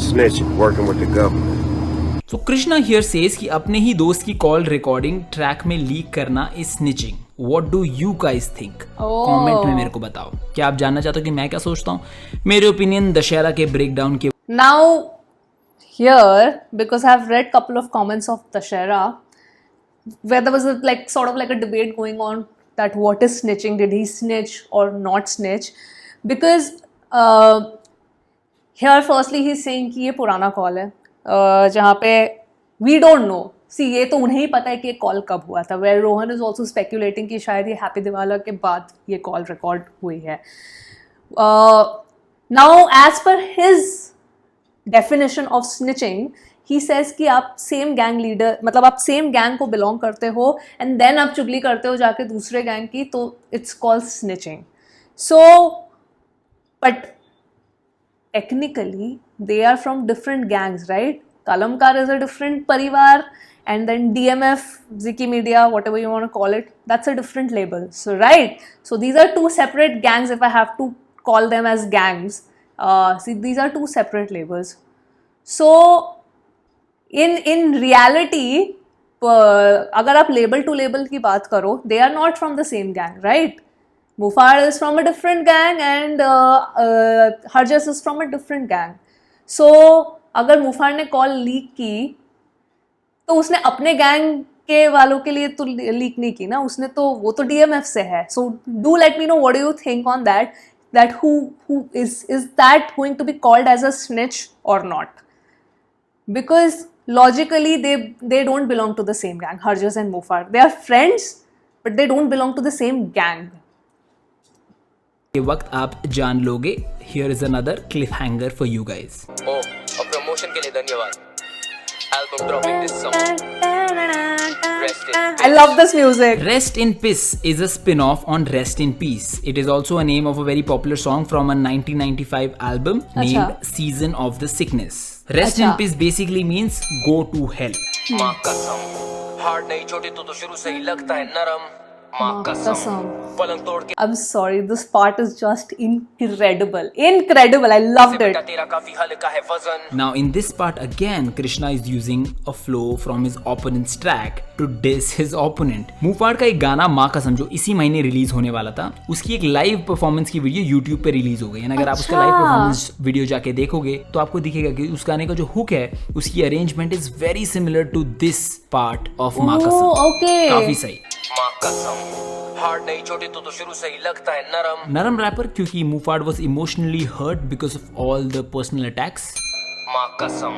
Snitching, working with the government.
So Krishna here says कि अपने ही दोस्त की कॉल रिकॉर्डिंग ट्रैक में लीक करना is snitching. What do you guys think? Comment में मेरे को बताओ. क्या आप जानना चाहते हो कि मैं क्या सोचता हूँ? मेरे ओपिनियन दशहरा के ब्रेकडाउन के
Now, here, because I've read couple of comments of Dashera, where there was sort of like a debate going on that what is snitching, did he snitch or not snitch? Because here, firstly, he's saying कि ये पुराना call है, जहाँ पे we don't know. सी ये तो उन्हें ही पता है कि ये कॉल कब हुआ था. Where Rohan is also speculating कि शायद ये हैप्पी दिवाला के बाद ये कॉल रिकॉर्ड हुई है. Now as per his definition of snitching, he says कि आप सेम गैंग लीडर, मतलब आप सेम गैंग को बिलोंग करते हो एंड देन आप चुगली करते हो जाके दूसरे गैंग की, तो it's called snitching. So but technically they are from different gangs, right? Kalamkar is a different parivar, and then DMF, Ziki Media, whatever you want to call it, that's a different label. So right, so these are two separate gangs. If I have to call them as gangs, see, these are two separate labels. So in reality, अगर आप label to label की बात करो, they are not from the same gang, right? Mufar is from a different gang and Harjas is from a different gang. So अगर मुफार ने call leak की तो उसने अपने गैंग के वालों के लिए तो लीक नहीं की ना, उसने तो, वो तो डीएमएफ से है. So do let me know what do you think on that who is that going to be called as a snitch और not? Because logically they don't belong to the same gang. Harjas and Mufar, they are friends but they don't belong to the same gang.
ये वक्त आप जान लोगे. Here is another cliffhanger for you guys.
और promotion के लिए धन्यवाद. Album dropping this summer.
I love this music.
Rest in Peace is a spin-off on Rest in Peace. It is also a name of a very popular song from a 1995 album named Season of the Sickness. Rest in Peace basically means go to hell.
माँ कसम, hard नहीं छोटी तो शुरू से ही लगता है नरम. माँ कसम, पलंग तोड़ के.
I'm sorry, this part is just incredible. Incredible, I loved it.
तेरा काफी हल्का है वजन.
Now in this part again, Krishna is using a flow from his opponent's track to diss his opponent. Mufar का एक गाना माँ कसम जो इसी महीने रिलीज होने वाला था, उसकी एक लाइव परफॉर्मेंस की वीडियो YouTube पे रिलीज हो गई है. अगर आप उसका लाइव परफॉर्मेंस वीडियो जाके देखोगे तो आपको दिखेगा कि उस गाने का जो हुक है, उसकी arrangement is very similar to this part of Maa Kasam.
Okay.
काफी सही.
माँ कसम, हार्ड नहीं छोटी तो शुरू से ही लगता है नरम.
नरम रैपर क्योंकि Mufar was emotionally hurt because of all the personal attacks.
माँ कसम,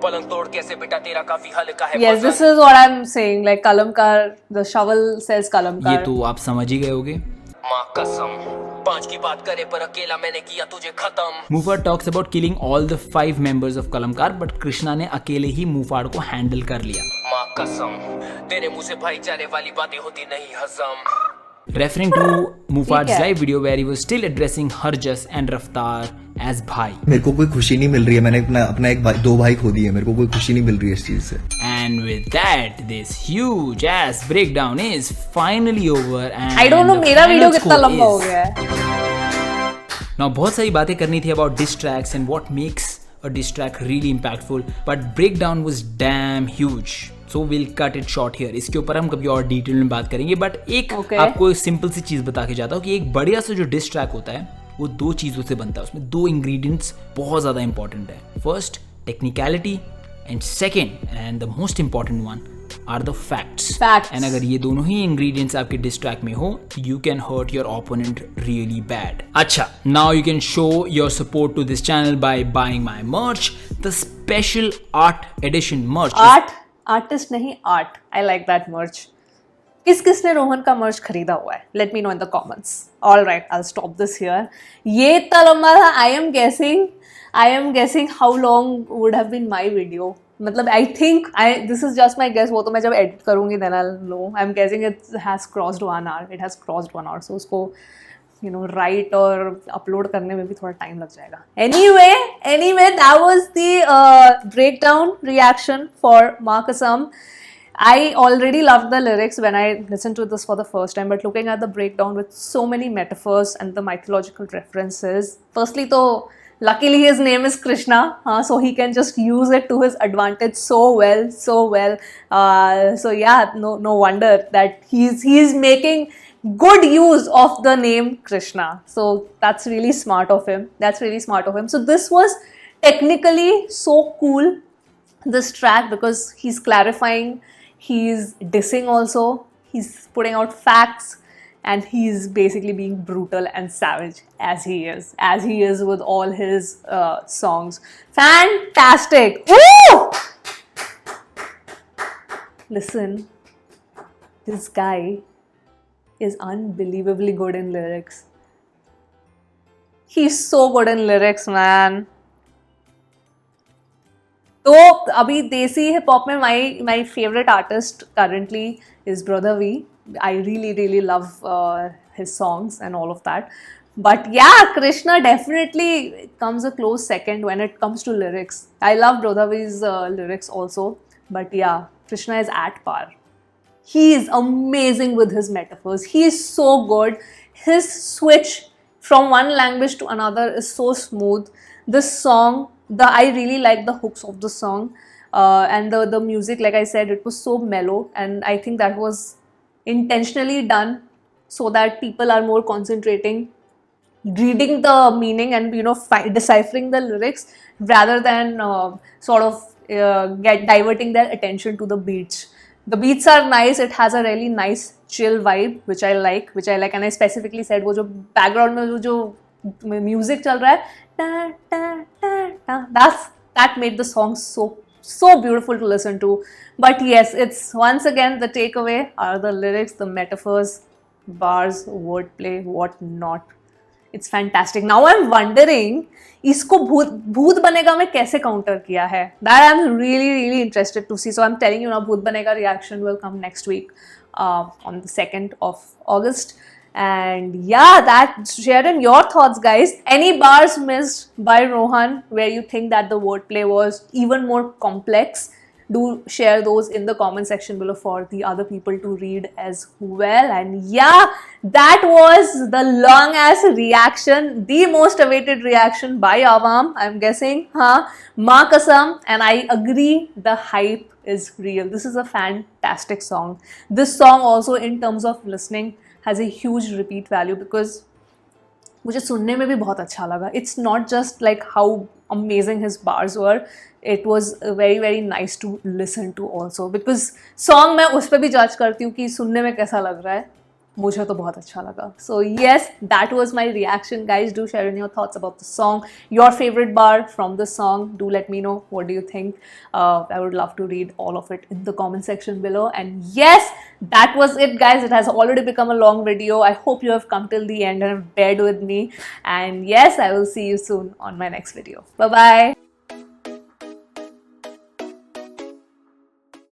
पलंग तोड़ कैसे बेटा तेरा काफी हल्का है
Yes, this is what I'm saying. Like Kalamkar, the shovel says Kalamkar.
ये तो आप समझ ही गए होगे.
माँ कसम, 5 की बात करे पर अकेला मैंने किया तुझे खत्म.
Mufar talks about killing all the 5 members of Kalamkar, but Krishna ने अकेले ही Mufar को हैंडल कर लिया.
माँ कसम, तेरे मुंह से भाईचारे वाली बातें होती नहीं हजम.
Referring to Mufar's live video where he was still addressing Harjas and Raftar as भाई.
मेरे को कोई खुशी नहीं मिल रही है. मैंने अपना एक भाई, 2 भाई खो दिए. मेरे को कोई खुशी नहीं मिल रही है इस चीज से.
And with that, this huge ass breakdown is finally over. And
I don't know,
the
मेरा
final
वीडियो कितना
score
लंबा हो
is-
गया है.
Now बहुत सारी बातें करनी थी about diss tracks and what makes a diss track really impactful, but breakdown was damn huge. So we'll cut it short here. इसके ऊपर हम कभी और डिटेल में बात करेंगे, बट एक आपको सिंपल सी चीज बता के जाता हूँ कि एक बढ़िया सा जो डिस ट्रैक होता है वो 2 चीजों से बनता है. उसमें 2 इंग्रेडिएंट्स बहुत ज्यादा इंपॉर्टेंट है. First technicality and second and the most important one are the facts. And अगर ये दोनों ही इंग्रेडिएंट्स आपके डिस ट्रैक में हो तो you can hurt your opponent really bad. अच्छा, now you can show your support to this channel by buying my merch, the special art edition merch.
Artist नहीं, art. I like that merch. किसने रोहन का merch खरीदा हुआ है? Let me no in the comments. Alright, I will stop this here. ये इतना लंबा था. I am guessing how long would have been my video. मतलब I think this is just my guess, वो तो मैं जब edit करूँगी then I'll know. I'm guessing it has crossed 1 hour. It has crossed 1 hour. So उसको write और upload करने में भी थोड़ा time लग जाएगा. Anyway, that was the breakdown reaction for Markasam. I already loved the lyrics when I listened to this for the first time, but looking at the breakdown with so many metaphors and the mythological references, firstly, though, luckily his name is Krishna, so he can just use it to his advantage so well. So yeah, no wonder that he's making good use of the name Krishna. So that's really smart of him. So this was technically so cool, this track, because he's clarifying, he's dissing also, he's putting out facts, and he's basically being brutal and savage as he is with all his songs. Fantastic! Woo! Listen, this guy is unbelievably good in lyrics. He's so good in lyrics, man. तो अभी देसी hip hop में my favorite artist currently is Brother V. I really love his songs and all of that. But yeah, Krishna definitely comes a close second when it comes to lyrics. I love Brother V's lyrics also. But yeah, Krishna is at par. He is amazing with his metaphors. He is so good. His switch from one language to another is so smooth. This song, I really like the hooks of the song, and the music, like I said, it was so mellow, and I think that was intentionally done so that people are more concentrating, reading the meaning and deciphering the lyrics rather than diverting their attention to the beats. The beats are nice. It has a really nice chill vibe, which I like, and I specifically said वो जो background में वो जो music चल रहा है, that made the song so beautiful to listen to. But yes, it's once again the takeaway are the lyrics, the metaphors, bars, wordplay, what not. It's fantastic. Now I'm wondering इसको भूत बनेगा में कैसे counter किया है. That I'm really interested to see. So I'm telling you now, भूत बनेगा reaction will come next week on the 2nd of August. And yeah, share in your thoughts, guys. Any bars missed by Rohan where you think that the wordplay was even more complex? Do share those in the comment section below for the other people to read as well. And yeah, that was the long ass reaction, the most awaited reaction by Awam, I'm guessing, Markasam, and I agree, the hype is real. This is a fantastic song. This song also, in terms of listening, has a huge repeat value because मुझे सुनने में भी बहुत अच्छा लगा. It's not just like how amazing his bars were. It was very nice to listen to also because song मैं उस पर भी जज करती हूँ कि सुनने में कैसा लग रहा है. मुझे तो बहुत अच्छा लगा. So yes, that was my reaction, guys. Do share in your thoughts about the song, your favorite bar from the song. Do let me know, what do you think? I would love to read all of it in the comment section below. And yes, that was it, guys. It has already become a long video. I hope you have come till the end and have bared with me. And yes, I will see you soon on my next video. Bye bye.